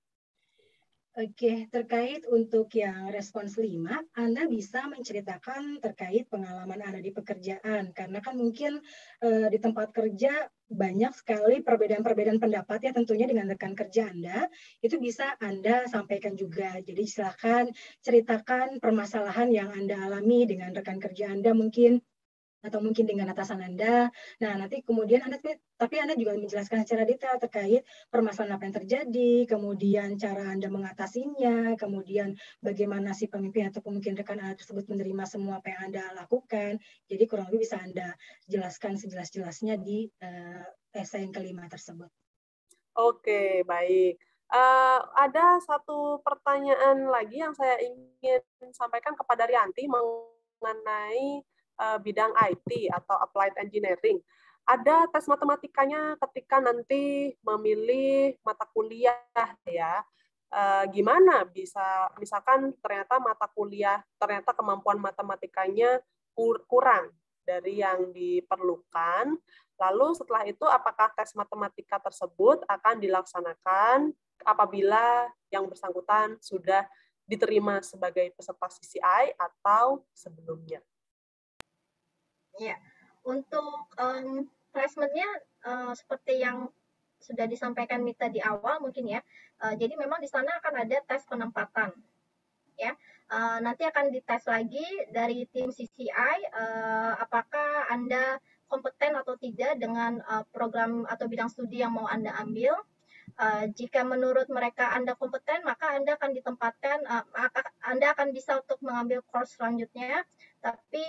Oke, terkait untuk yang respons 5, Anda bisa menceritakan terkait pengalaman Anda di pekerjaan, karena kan mungkin di tempat kerja banyak sekali perbedaan-perbedaan pendapat ya tentunya dengan rekan kerja Anda, itu bisa Anda sampaikan juga. Jadi silakan ceritakan permasalahan yang Anda alami dengan rekan kerja Anda mungkin, atau mungkin dengan atasan Anda. Nah, nanti kemudian tapi Anda juga menjelaskan secara detail terkait permasalahan apa yang terjadi, kemudian cara Anda mengatasinya, kemudian bagaimana si pemimpin atau mungkin rekan Anda tersebut menerima semua apa yang Anda lakukan. Jadi kurang lebih bisa Anda jelaskan sejelas-jelasnya di esai yang kelima tersebut. Oke, baik. Ada satu pertanyaan lagi yang saya ingin sampaikan kepada Rianti mengenai bidang IT atau Applied Engineering. Ada tes matematikanya ketika nanti memilih mata kuliah ya. Gimana bisa, misalkan ternyata ternyata kemampuan matematikanya kurang dari yang diperlukan. Lalu setelah itu apakah tes matematika tersebut akan dilaksanakan apabila yang bersangkutan sudah diterima sebagai peserta CCI atau sebelumnya? Ya, untuk placement-nya seperti yang sudah disampaikan Mita di awal mungkin ya. Jadi memang di sana akan ada tes penempatan, ya. Nanti akan dites lagi dari tim CCI apakah Anda kompeten atau tidak dengan program atau bidang studi yang mau Anda ambil. Jika menurut mereka Anda kompeten, maka Anda akan ditempatkan, Anda akan bisa untuk mengambil course selanjutnya. Tapi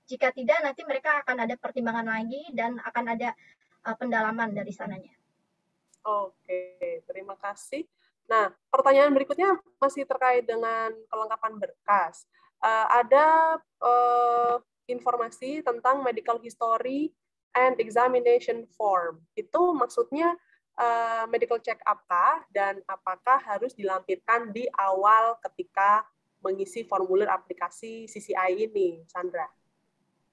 jika tidak, nanti mereka akan ada pertimbangan lagi dan akan ada pendalaman dari sananya. Oke, terima kasih. Nah, pertanyaan berikutnya masih terkait dengan kelengkapan berkas. Ada informasi tentang medical history and examination form. Itu maksudnya medical check up kah, dan apakah harus dilampirkan di awal ketika mengisi formulir aplikasi CCI ini, Sandra?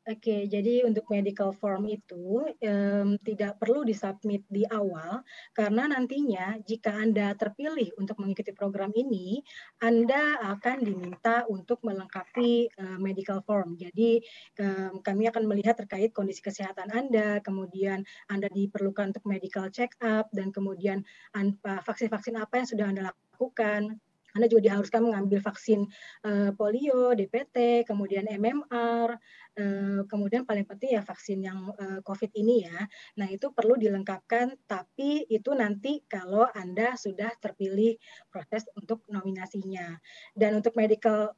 Oke, jadi untuk medical form itu tidak perlu disubmit di awal, karena nantinya jika Anda terpilih untuk mengikuti program ini, Anda akan diminta untuk melengkapi medical form. Jadi kami akan melihat terkait kondisi kesehatan Anda, kemudian Anda diperlukan untuk medical check up, dan kemudian vaksin-vaksin apa yang sudah Anda lakukan. Anda juga diharuskan mengambil vaksin polio, DPT, kemudian MMR, kemudian paling penting ya vaksin yang COVID ini ya. Nah, itu perlu dilengkapkan, tapi itu nanti kalau Anda sudah terpilih proses untuk nominasinya. Dan untuk medical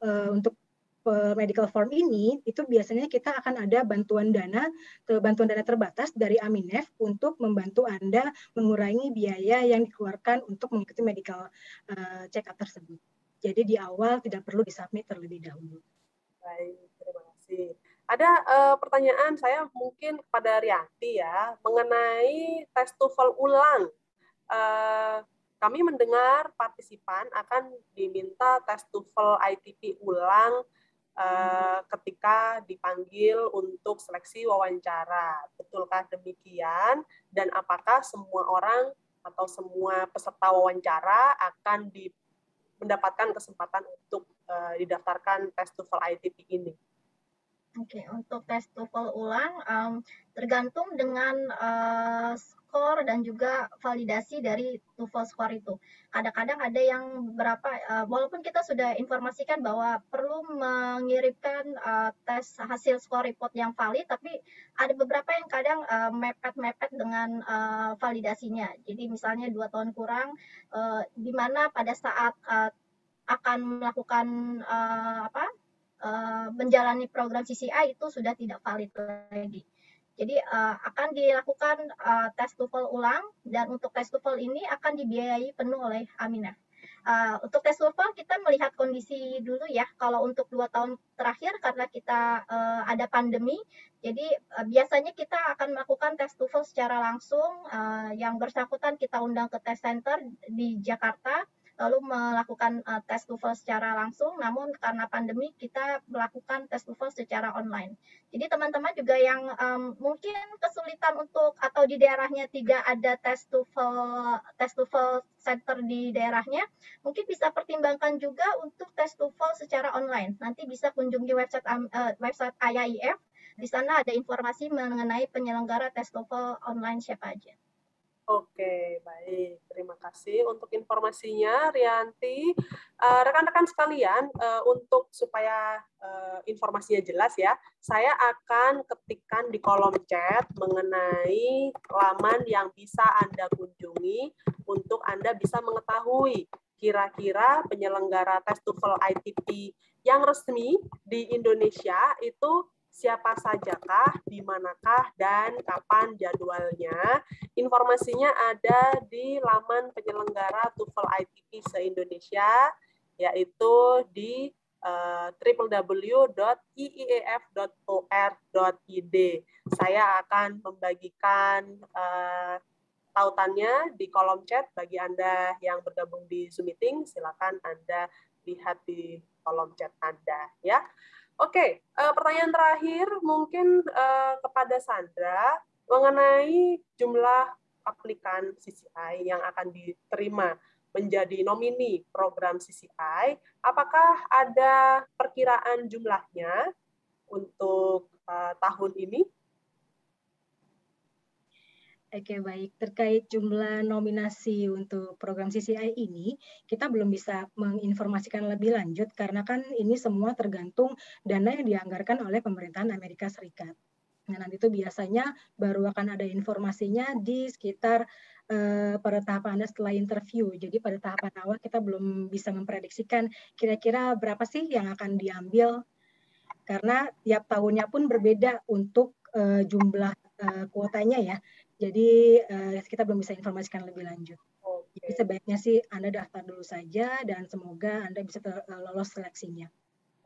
form ini, itu biasanya kita akan ada bantuan dana terbatas dari Aminef untuk membantu Anda mengurangi biaya yang dikeluarkan untuk mengikuti medical check up tersebut. Jadi di awal tidak perlu disubmit terlebih dahulu. Baik, terima kasih. Ada pertanyaan saya mungkin kepada Rianti ya, mengenai tes TOEFL ulang. Kami mendengar partisipan akan diminta tes TOEFL ITP ulang ketika dipanggil untuk seleksi wawancara. Betulkah demikian? Dan apakah semua orang atau semua peserta wawancara akan mendapatkan kesempatan untuk didaftarkan tes TOEFL ITP ini? Oke, untuk tes TOEFL ulang tergantung dengan skor dan juga validasi dari TOEFL skor itu. Kadang-kadang ada yang beberapa, walaupun kita sudah informasikan bahwa perlu mengirimkan tes hasil skor report yang valid, tapi ada beberapa yang kadang mepet-mepet dengan validasinya. Jadi misalnya 2 tahun kurang, di mana pada saat akan melakukan menjalani program CCI itu sudah tidak valid lagi. Jadi akan dilakukan tes TOEFL ulang, dan untuk tes TOEFL ini akan dibiayai penuh oleh Aminah. Untuk tes TOEFL kita melihat kondisi dulu ya. Kalau untuk 2 tahun terakhir karena kita ada pandemi, jadi biasanya kita akan melakukan tes TOEFL secara langsung. Yang bersangkutan kita undang ke tes center di Jakarta, lalu melakukan tes TOEFL secara langsung, namun karena pandemi kita melakukan tes TOEFL secara online. Jadi teman-teman juga yang mungkin kesulitan untuk atau di daerahnya tidak ada tes TOEFL center di daerahnya, mungkin bisa pertimbangkan juga untuk tes TOEFL secara online. Nanti bisa kunjungi website IAIF, di sana ada informasi mengenai penyelenggara tes TOEFL online siapa aja. Oke, baik. Terima kasih untuk informasinya, Rianti. Rekan-rekan sekalian, untuk supaya informasinya jelas ya, saya akan ketikkan di kolom chat mengenai laman yang bisa Anda kunjungi untuk Anda bisa mengetahui kira-kira penyelenggara tes TOEFL ITP yang resmi di Indonesia itu siapa sajakah, di manakah, dan kapan jadwalnya. Informasinya ada di laman penyelenggara TOEFL ITP se-Indonesia, yaitu di www.iief.or.id. Saya akan membagikan tautannya di kolom chat. Bagi Anda yang bergabung di Zoom Meeting, silakan Anda lihat di kolom chat Anda, ya. Oke, pertanyaan terakhir mungkin kepada Sandra mengenai jumlah aplikan CCI yang akan diterima menjadi nomini program CCI. Apakah ada perkiraan jumlahnya untuk tahun ini? Oke, baik. Terkait jumlah nominasi untuk program CCI ini, kita belum bisa menginformasikan lebih lanjut karena kan ini semua tergantung dana yang dianggarkan oleh pemerintahan Amerika Serikat. Nah, nanti itu biasanya baru akan ada informasinya di sekitar pada tahapan Anda setelah interview. Jadi pada tahapan awal kita belum bisa memprediksikan kira-kira berapa sih yang akan diambil, karena tiap tahunnya pun berbeda untuk jumlah kuotanya ya. Jadi kita belum bisa informasikan lebih lanjut. Jadi sebaiknya sih Anda daftar dulu saja dan semoga Anda bisa lolos seleksinya.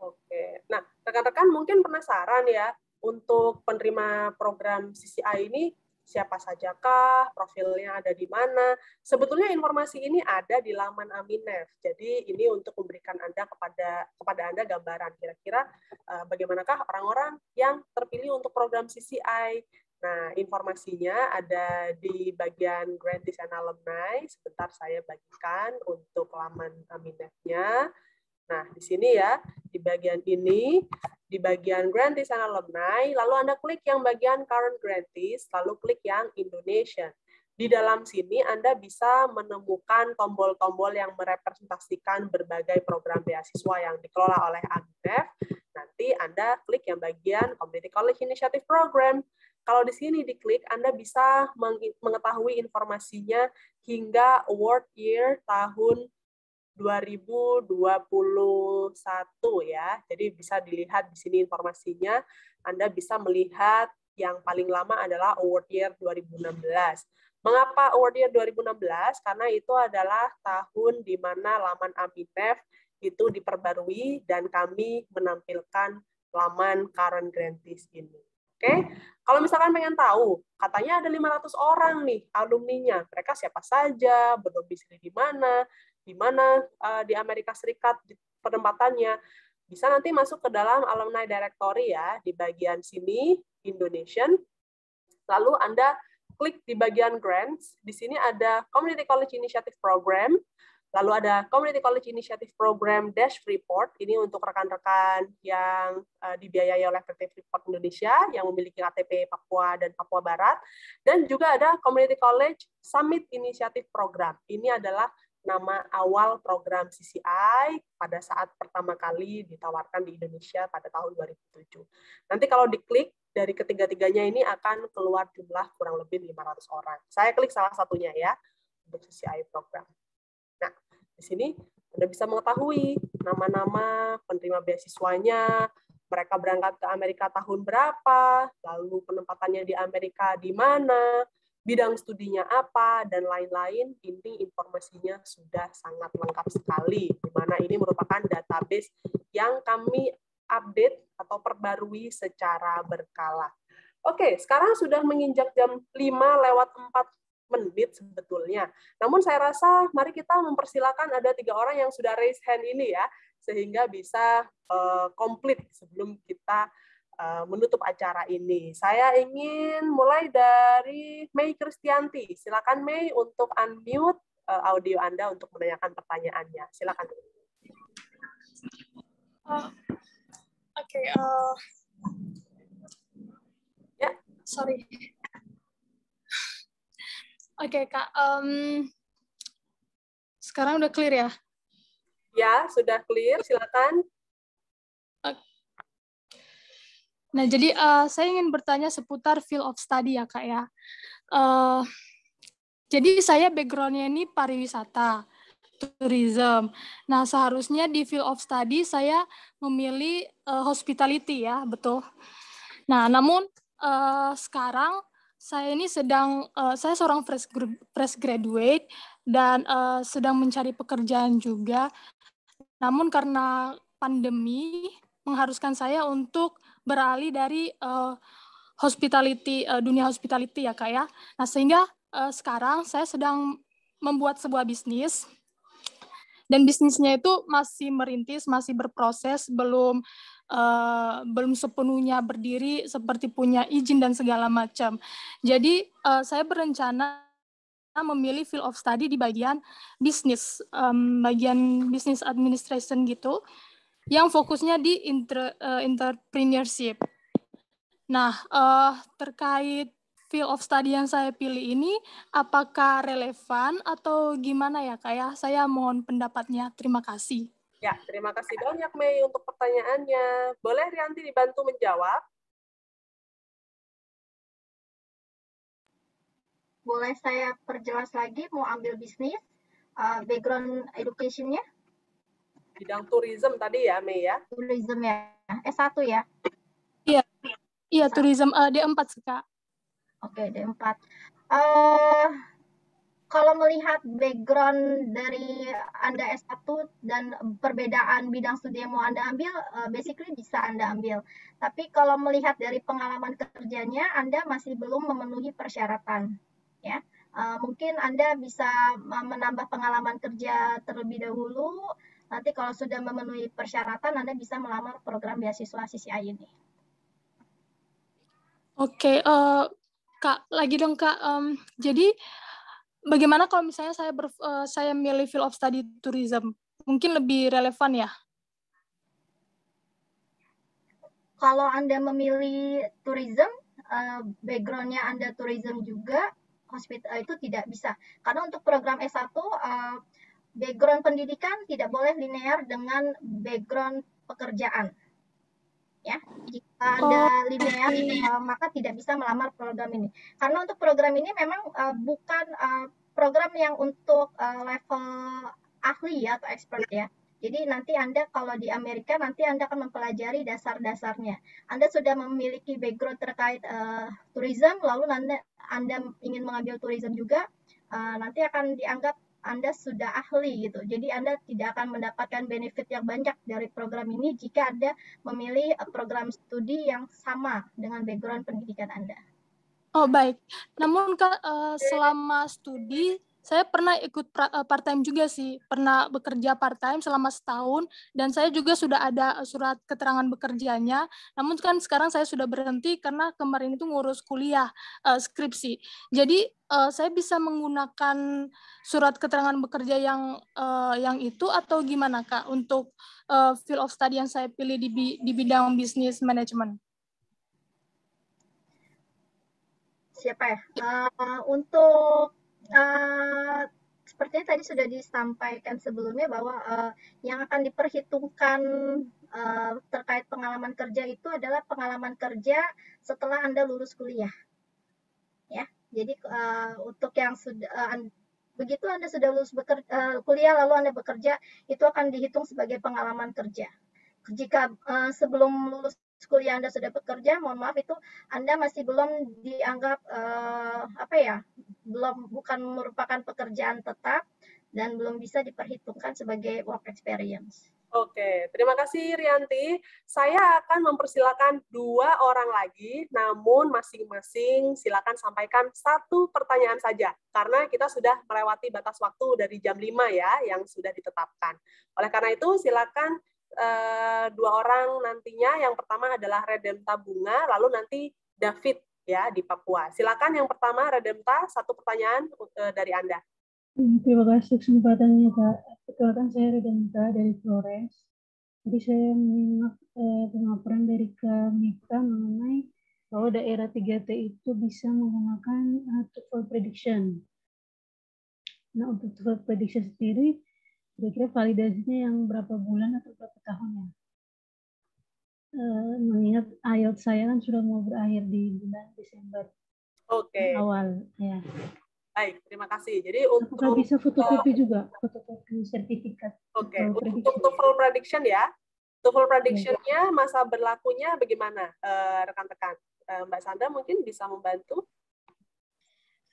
Oke. Nah, rekan-rekan mungkin penasaran ya, untuk penerima program CCI ini siapa sajakah, profilnya ada di mana. Sebetulnya informasi ini ada di laman Aminef. Jadi ini untuk memberikan Anda kepada Anda gambaran kira-kira bagaimanakah orang-orang yang terpilih untuk program CCI. Nah, informasinya ada di bagian Grantees and Alumni. Sebentar saya bagikan untuk laman Aminef-nya. Nah, di sini ya, di bagian ini, di bagian Grantees and Alumni, lalu Anda klik yang bagian Current Grantees, lalu klik yang Indonesia. Di dalam sini Anda bisa menemukan tombol-tombol yang merepresentasikan berbagai program beasiswa yang dikelola oleh Aminef. Nanti Anda klik yang bagian Community College Initiative Program. Kalau di sini diklik, Anda bisa mengetahui informasinya hingga award year tahun 2021 ya. Jadi bisa dilihat di sini informasinya. Anda bisa melihat yang paling lama adalah award year 2016. Mengapa award year 2016? Karena itu adalah tahun di mana laman Aminef itu diperbarui dan kami menampilkan laman current grantees ini. Oke, kalau misalkan pengen tahu, katanya ada 500 orang nih alumninya. Mereka siapa saja, berdomisili di mana di Amerika Serikat penempatannya, bisa nanti masuk ke dalam Alumni Directory ya, di bagian sini, Indonesian. Lalu Anda klik di bagian grants, di sini ada Community College Initiative Program, lalu ada Community College Initiative Program Dash Freeport, ini untuk rekan-rekan yang dibiayai oleh PT Freeport Indonesia yang memiliki KTP Papua dan Papua Barat, dan juga ada Community College Summit Initiative Program. Ini adalah nama awal program CCI pada saat pertama kali ditawarkan di Indonesia pada tahun 2007. Nanti kalau diklik, dari ketiga-tiganya ini akan keluar jumlah kurang lebih 500 orang. Saya klik salah satunya ya, untuk CCI program. Nah, di sini Anda bisa mengetahui nama-nama penerima beasiswanya, mereka berangkat ke Amerika tahun berapa, lalu penempatannya di Amerika di mana, bidang studinya apa, dan lain-lain. Ini informasinya sudah sangat lengkap sekali, di mana ini merupakan database yang kami update atau perbarui secara berkala. Oke, sekarang sudah menginjak jam 5:04 sebetulnya. Namun saya rasa mari kita mempersilakan ada 3 orang yang sudah raise hand ini ya, sehingga bisa komplit sebelum kita menutup acara ini. Saya ingin mulai dari Mei Kristianti. Silakan Mei untuk unmute audio Anda untuk menanyakan pertanyaannya. Silakan. Oke. Ya. Sorry. Oke, Kak. Sekarang udah clear ya? Ya, sudah clear. Silakan. Nah, jadi saya ingin bertanya seputar field of study ya, Kak ya. Jadi saya background-nya ini pariwisata, tourism. Nah, seharusnya di field of study saya memilih hospitality ya, betul. Nah, namun sekarang saya ini saya seorang fresh graduate dan sedang mencari pekerjaan juga. Namun karena pandemi mengharuskan saya untuk beralih dari dunia hospitality ya Kak ya. Nah sehingga sekarang saya sedang membuat sebuah bisnis dan bisnisnya itu masih merintis, masih berproses, belum sepenuhnya berdiri seperti punya izin dan segala macam. Jadi saya berencana memilih field of study di bagian bisnis, bagian business administration gitu, yang fokusnya di entrepreneurship. Nah, terkait field of study yang saya pilih ini, apakah relevan atau gimana ya, Kak ya? Saya mohon pendapatnya. Terima kasih. Ya, terima kasih banyak, Mei, untuk pertanyaannya. Boleh Rianti dibantu menjawab? Boleh saya perjelas lagi, mau ambil bisnis, background education-nya? Bidang tourism tadi ya, Mei ya? Tourism ya, S1 ya? Iya, tourism D4 sih, Kak. Oke, D4. Kalau melihat background dari Anda S1 dan perbedaan bidang studi yang mau Anda ambil, basically bisa Anda ambil. Tapi kalau melihat dari pengalaman kerjanya, Anda masih belum memenuhi persyaratan. Ya, mungkin Anda bisa menambah pengalaman kerja terlebih dahulu. Nanti kalau sudah memenuhi persyaratan, Anda bisa melamar program beasiswa CCI ini. Oke, Kak, lagi dong Kak. Jadi bagaimana kalau misalnya saya milih field of study tourism? Mungkin lebih relevan ya? Kalau Anda memilih tourism, background-nya Anda tourism juga, hospital itu tidak bisa. Karena untuk program S1, background pendidikan tidak boleh linear dengan background pekerjaan. Ya, jika Anda linear, maka tidak bisa melamar program ini. Karena untuk program ini memang bukan program yang untuk level ahli ya atau expert ya. Jadi nanti Anda kalau di Amerika nanti Anda akan mempelajari dasar-dasarnya. Anda sudah memiliki background terkait tourism, lalu Anda ingin mengambil tourism juga, nanti akan dianggap Anda sudah ahli gitu. Jadi Anda tidak akan mendapatkan benefit yang banyak dari program ini jika Anda memilih program studi yang sama dengan background pendidikan Anda. Oh baik. Namun Kak, selama studi Saya pernah ikut part-time juga sih, pernah bekerja part-time selama setahun, dan saya juga sudah ada surat keterangan bekerjanya, namun kan sekarang saya sudah berhenti karena kemarin itu ngurus kuliah, skripsi. Jadi saya bisa menggunakan surat keterangan bekerja yang itu atau gimana Kak untuk field of study yang saya pilih di bidang bisnis manajemen? Siapa ya? Untuk sepertinya tadi sudah disampaikan sebelumnya bahwa yang akan diperhitungkan terkait pengalaman kerja itu adalah pengalaman kerja setelah Anda lulus kuliah. Ya, jadi untuk yang sudah begitu Anda sudah lulus kuliah lalu Anda bekerja, itu akan dihitung sebagai pengalaman kerja. Jika sebelum lulus kuliah Anda sudah bekerja, mohon maaf itu Anda masih belum dianggap bukan merupakan pekerjaan tetap dan belum bisa diperhitungkan sebagai work experience. Oke, terima kasih Rianti. Saya akan mempersilakan 2 orang lagi, namun masing-masing silakan sampaikan 1 pertanyaan saja, karena kita sudah melewati batas waktu dari jam 5 ya, yang sudah ditetapkan. Oleh karena itu, silakan 2 orang nantinya. Yang pertama adalah Redemta Bunga, lalu nanti David ya di Papua. Silakan yang pertama Redemta, 1 pertanyaan dari Anda. Terima kasih kesempatannya Kak. Perkenalkan saya Redemta dari Flores. Jadi saya menyimak pemaparan dari Kak Mita mengenai bahwa daerah 3T itu bisa menggunakan TOEFL prediction. Nah, untuk TOEFL prediction sendiri, kira-kira validasinya yang berapa bulan atau berapa tahun ya? Mengingat IELTS saya kan sudah mau berakhir di bulan Desember awal. Ya. Baik, terima kasih. Jadi untuk apakah bisa fotokopi juga, fotokopi sertifikat? Oke, untuk TOEFL prediction ya. TOEFL prediction-nya masa berlakunya bagaimana, rekan-rekan? Mbak Sandra mungkin bisa membantu?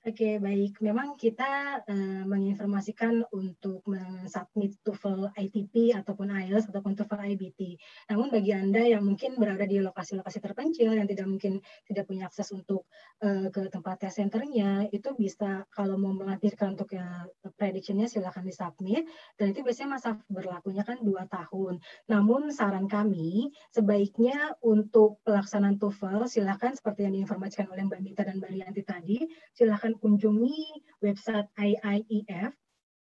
Oke, baik. Memang kita menginformasikan untuk mensubmit TOEFL ITP ataupun IELTS ataupun TOEFL IBT. Namun bagi Anda yang mungkin berada di lokasi-lokasi terpencil yang tidak punya akses untuk ke tempat test centernya, itu bisa kalau mau melampirkan untuk prediction-nya silakan disubmit, dan itu biasanya masa berlakunya kan 2 tahun. Namun saran kami sebaiknya untuk pelaksanaan TOEFL silakan seperti yang diinformasikan oleh Mbak Mita dan Mbak Rianti tadi, silakan kunjungi website IIEF,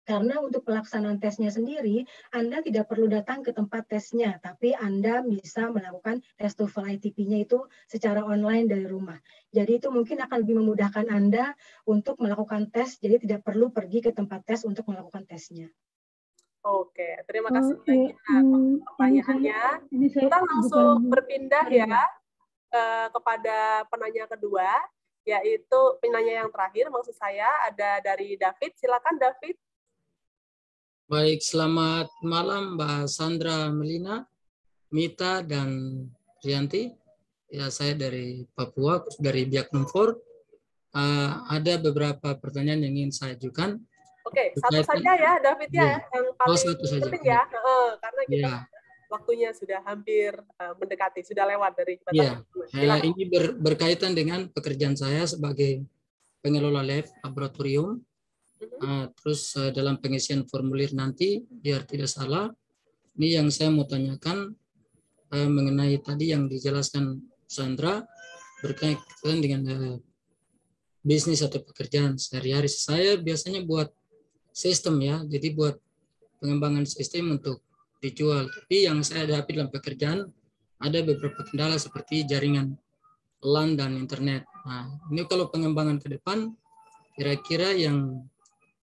karena untuk pelaksanaan tesnya sendiri, Anda tidak perlu datang ke tempat tesnya, tapi Anda bisa melakukan tes TOEFL ITP-nya itu secara online dari rumah. Jadi itu mungkin akan lebih memudahkan Anda untuk melakukan tes, jadi tidak perlu pergi ke tempat tes untuk melakukan tesnya. Oke, terima kasih pertanyaannya. Kita langsung berpindah ya kepada penanya kedua, yaitu penanya yang terakhir, maksud saya ada dari David. Silakan David. Baik, selamat malam Mbak Sandra Melina, Mita, dan Rianti. Ya, saya dari Papua, dari Biak Numfor. Ada beberapa pertanyaan yang ingin saya ajukan. Oke, satu saja ya David ya, yang paling penting ya, karena kita waktunya sudah hampir mendekati, sudah lewat dari batas. Ini berkaitan dengan pekerjaan saya sebagai pengelola lab laboratorium. Terus dalam pengisian formulir nanti, biar tidak salah, ini yang saya mau tanyakan mengenai tadi yang dijelaskan Sandra berkaitan dengan bisnis atau pekerjaan sehari-hari. Saya biasanya buat sistem ya, jadi buat pengembangan sistem untuk dijual. Tapi yang saya hadapi dalam pekerjaan ada beberapa kendala seperti jaringan LAN dan internet. Nah, ini kalau pengembangan ke depan, kira-kira yang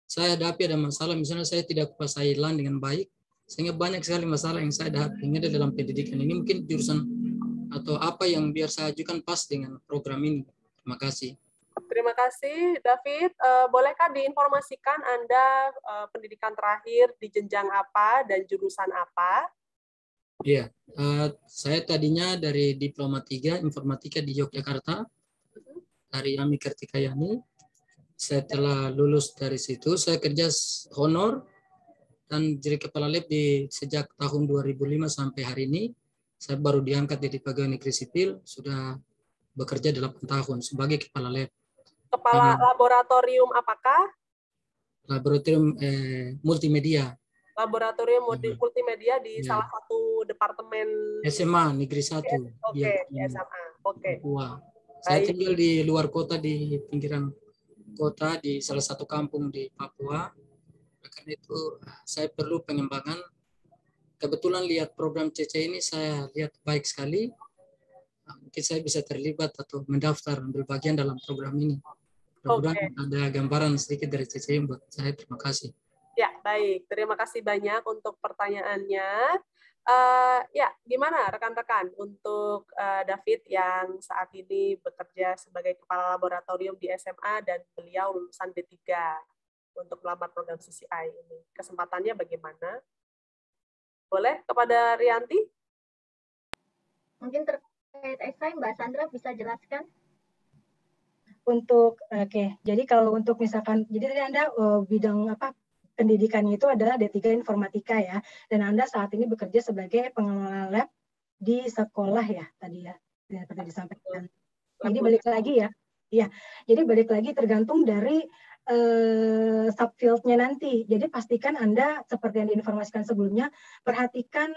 saya hadapi ada masalah, misalnya saya tidak kuasai LAN dengan baik, sehingga banyak sekali masalah yang saya hadapi. Ini ada dalam pendidikan ini, mungkin jurusan atau apa yang biar saya ajukan pas dengan program ini. Terima kasih. Terima kasih, David. Bolehkah diinformasikan Anda pendidikan terakhir di jenjang apa dan jurusan apa? Iya, saya tadinya dari Diploma 3 Informatika di Yogyakarta, dari Ami Kartikayani. Setelah lulus dari situ, saya kerja honor dan jadi kepala lab sejak tahun 2005 sampai hari ini. Saya baru diangkat jadi pegawai negeri sipil, sudah bekerja 8 tahun sebagai kepala lab. Kepala laboratorium apakah? laboratorium multimedia. Laboratorium multimedia di Ya. salah satu departemen SMA Negeri 1. Oke, SMA. Oke. Papua. Saya tinggal di luar kota, di pinggiran kota, di salah satu kampung di Papua. Karena itu saya perlu pengembangan. Kebetulan lihat program CC ini saya lihat baik sekali. Mungkin saya bisa terlibat atau mendaftar ambil bagian dalam program ini. Mudah-mudahan ada gambaran sedikit dari CC buat saya. Terima kasih. Ya, baik. Terima kasih banyak untuk pertanyaannya. Ya, gimana rekan-rekan untuk David yang saat ini bekerja sebagai kepala laboratorium di SMA dan beliau lulusan D3 untuk melamar program CCI ini. Kesempatannya bagaimana? Boleh kepada Rianti? Mungkin terkait esai Mbak Sandra bisa jelaskan? Untuk jadi kalau untuk misalkan, jadi tadi Anda bidang apa pendidikannya itu adalah D3 Informatika ya, dan Anda saat ini bekerja sebagai pengelola lab di sekolah ya tadi ya, seperti disampaikan. Jadi balik lagi ya, jadi balik lagi tergantung dari subfield-nya nanti. Jadi pastikan Anda seperti yang diinformasikan sebelumnya, perhatikan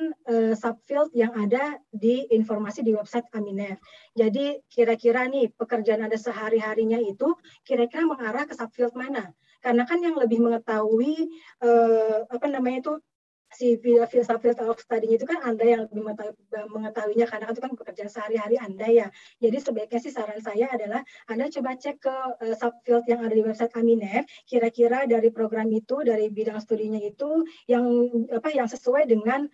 subfield yang ada di informasi di website Aminef. Jadi kira-kira nih pekerjaan Anda sehari-harinya itu kira-kira mengarah ke subfield mana? Karena kan yang lebih mengetahui si field of study itu kan Anda yang lebih mengetahuinya, karena itu kan pekerjaan sehari-hari Anda ya. Jadi sebaiknya sih saran saya adalah Anda coba cek ke subfield yang ada di website Aminef, kira-kira dari program itu, dari bidang studinya itu yang sesuai dengan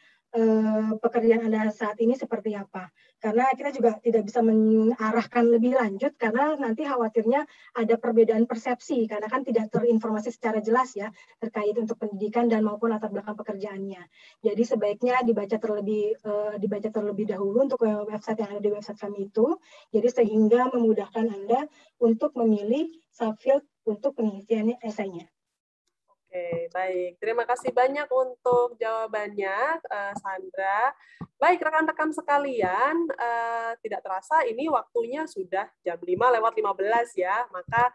pekerjaan Anda saat ini seperti apa. Karena kita juga tidak bisa mengarahkan lebih lanjut karena nanti khawatirnya ada perbedaan persepsi karena kan tidak terinformasi secara jelas ya terkait untuk pendidikan dan maupun latar belakang pekerjaannya. Jadi sebaiknya dibaca terlebih dahulu untuk website yang ada di website kami itu. Jadi sehingga memudahkan Anda untuk memilih subfield untuk pengisian esainya. Oke, baik. Terima kasih banyak untuk jawabannya, Sandra. Baik, rekan-rekan sekalian, tidak terasa ini waktunya sudah jam 5:15 ya. Maka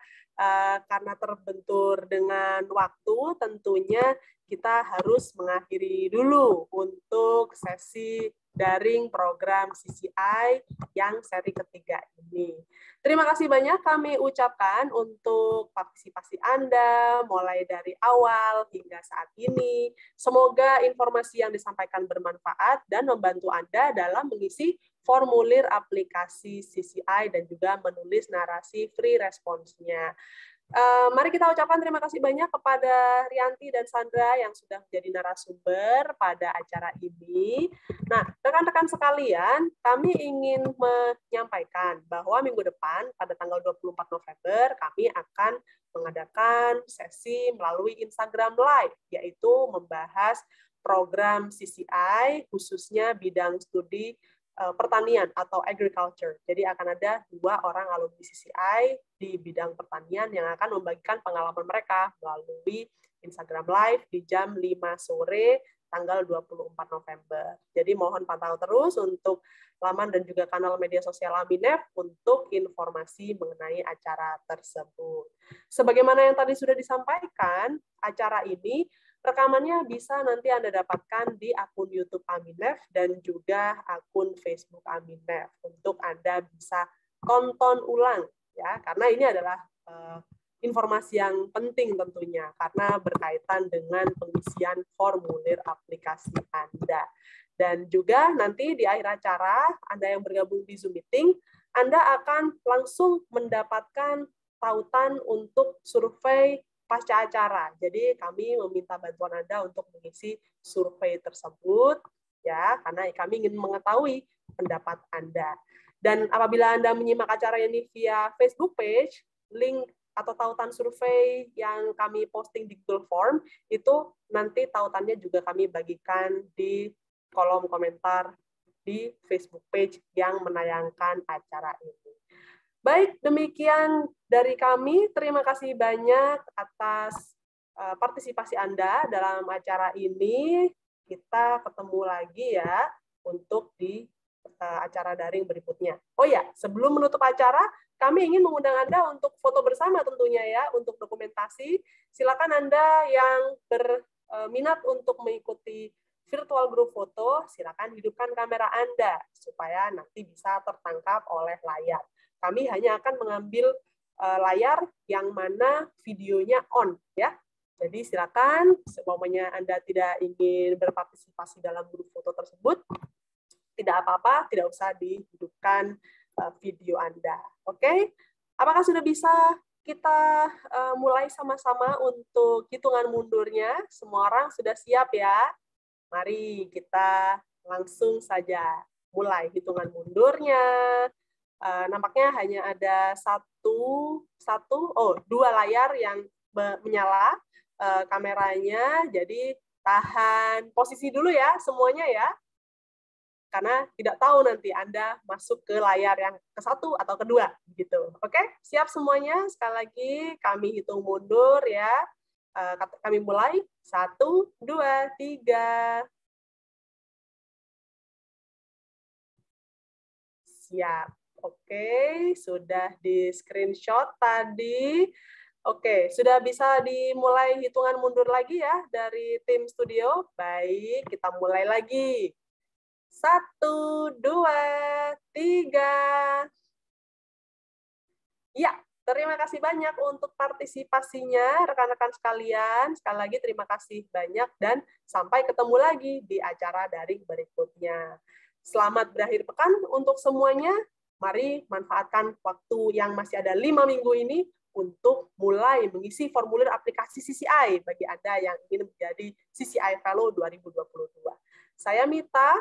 karena terbentur dengan waktu, tentunya kita harus mengakhiri dulu untuk sesi daring program CCI yang seri ketiga ini. Terima kasih banyak kami ucapkan untuk partisipasi Anda mulai dari awal hingga saat ini. Semoga informasi yang disampaikan bermanfaat dan membantu Anda dalam mengisi formulir aplikasi CCI dan juga menulis narasi free response-nya. Mari kita ucapkan terima kasih banyak kepada Rianti dan Sandra yang sudah menjadi narasumber pada acara ini. Nah, rekan-rekan sekalian, kami ingin menyampaikan bahwa minggu depan pada tanggal 24 November kami akan mengadakan sesi melalui Instagram Live, yaitu membahas program CCI khususnya bidang studi pertanian atau agriculture. Jadi akan ada 2 orang alumni CCI di bidang pertanian yang akan membagikan pengalaman mereka melalui Instagram Live di jam 5 sore tanggal 24 November. Jadi mohon pantau terus untuk laman dan juga kanal media sosial Aminef untuk informasi mengenai acara tersebut. Sebagaimana yang tadi sudah disampaikan, acara ini rekamannya bisa nanti Anda dapatkan di akun YouTube Aminef dan juga akun Facebook Aminef untuk Anda bisa tonton ulang ya, karena ini adalah informasi yang penting tentunya karena berkaitan dengan pengisian formulir aplikasi Anda. Dan juga nanti di akhir acara Anda yang bergabung di Zoom meeting, Anda akan langsung mendapatkan tautan untuk survei pasca acara. Jadi kami meminta bantuan Anda untuk mengisi survei tersebut ya, karena kami ingin mengetahui pendapat Anda. Dan apabila Anda menyimak acara ini via Facebook page, link atau tautan survei yang kami posting di Google Form itu nanti tautannya juga kami bagikan di kolom komentar di Facebook page yang menayangkan acara ini. Baik, demikian dari kami. Terima kasih banyak atas partisipasi Anda dalam acara ini. Kita ketemu lagi ya untuk di acara daring berikutnya. Oh ya, sebelum menutup acara, kami ingin mengundang Anda untuk foto bersama tentunya ya, untuk dokumentasi. Silakan Anda yang berminat untuk mengikuti virtual group foto, silakan hidupkan kamera Anda supaya nanti bisa tertangkap oleh layar. Kami hanya akan mengambil layar yang mana videonya on ya. Jadi silakan, semuanya Anda tidak ingin berpartisipasi dalam grup foto tersebut, tidak apa-apa, tidak usah dihidupkan video Anda. Oke? Apakah sudah bisa kita mulai sama-sama untuk hitungan mundurnya? Semua orang sudah siap ya? Mari kita langsung saja mulai hitungan mundurnya. Nampaknya hanya ada dua layar yang menyala kameranya, jadi tahan posisi dulu ya semuanya ya, karena tidak tahu nanti Anda masuk ke layar yang ke-1 atau kedua gitu. Oke, siap semuanya? Sekali lagi kami hitung mundur ya. Kami mulai 1, 2, 3. Siap. Oke, sudah di screenshot tadi. Oke, sudah bisa dimulai hitungan mundur lagi ya dari tim studio. Baik, kita mulai lagi. 1, 2, 3. Ya, terima kasih banyak untuk partisipasinya, rekan-rekan sekalian. Sekali lagi terima kasih banyak dan sampai ketemu lagi di acara daring berikutnya. Selamat berakhir pekan untuk semuanya. Mari manfaatkan waktu yang masih ada 5 minggu ini untuk mulai mengisi formulir aplikasi CCI bagi Anda yang ingin menjadi CCI Fellow 2022. Saya Mita,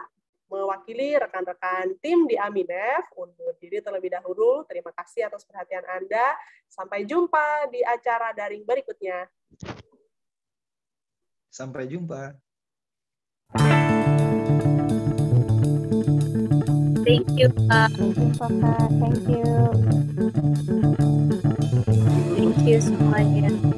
mewakili rekan-rekan tim di Aminef, undur diri terlebih dahulu. Terima kasih atas perhatian Anda. Sampai jumpa di acara daring berikutnya. Sampai jumpa. Thank you, Pak. Thank you. Thank you semuanya.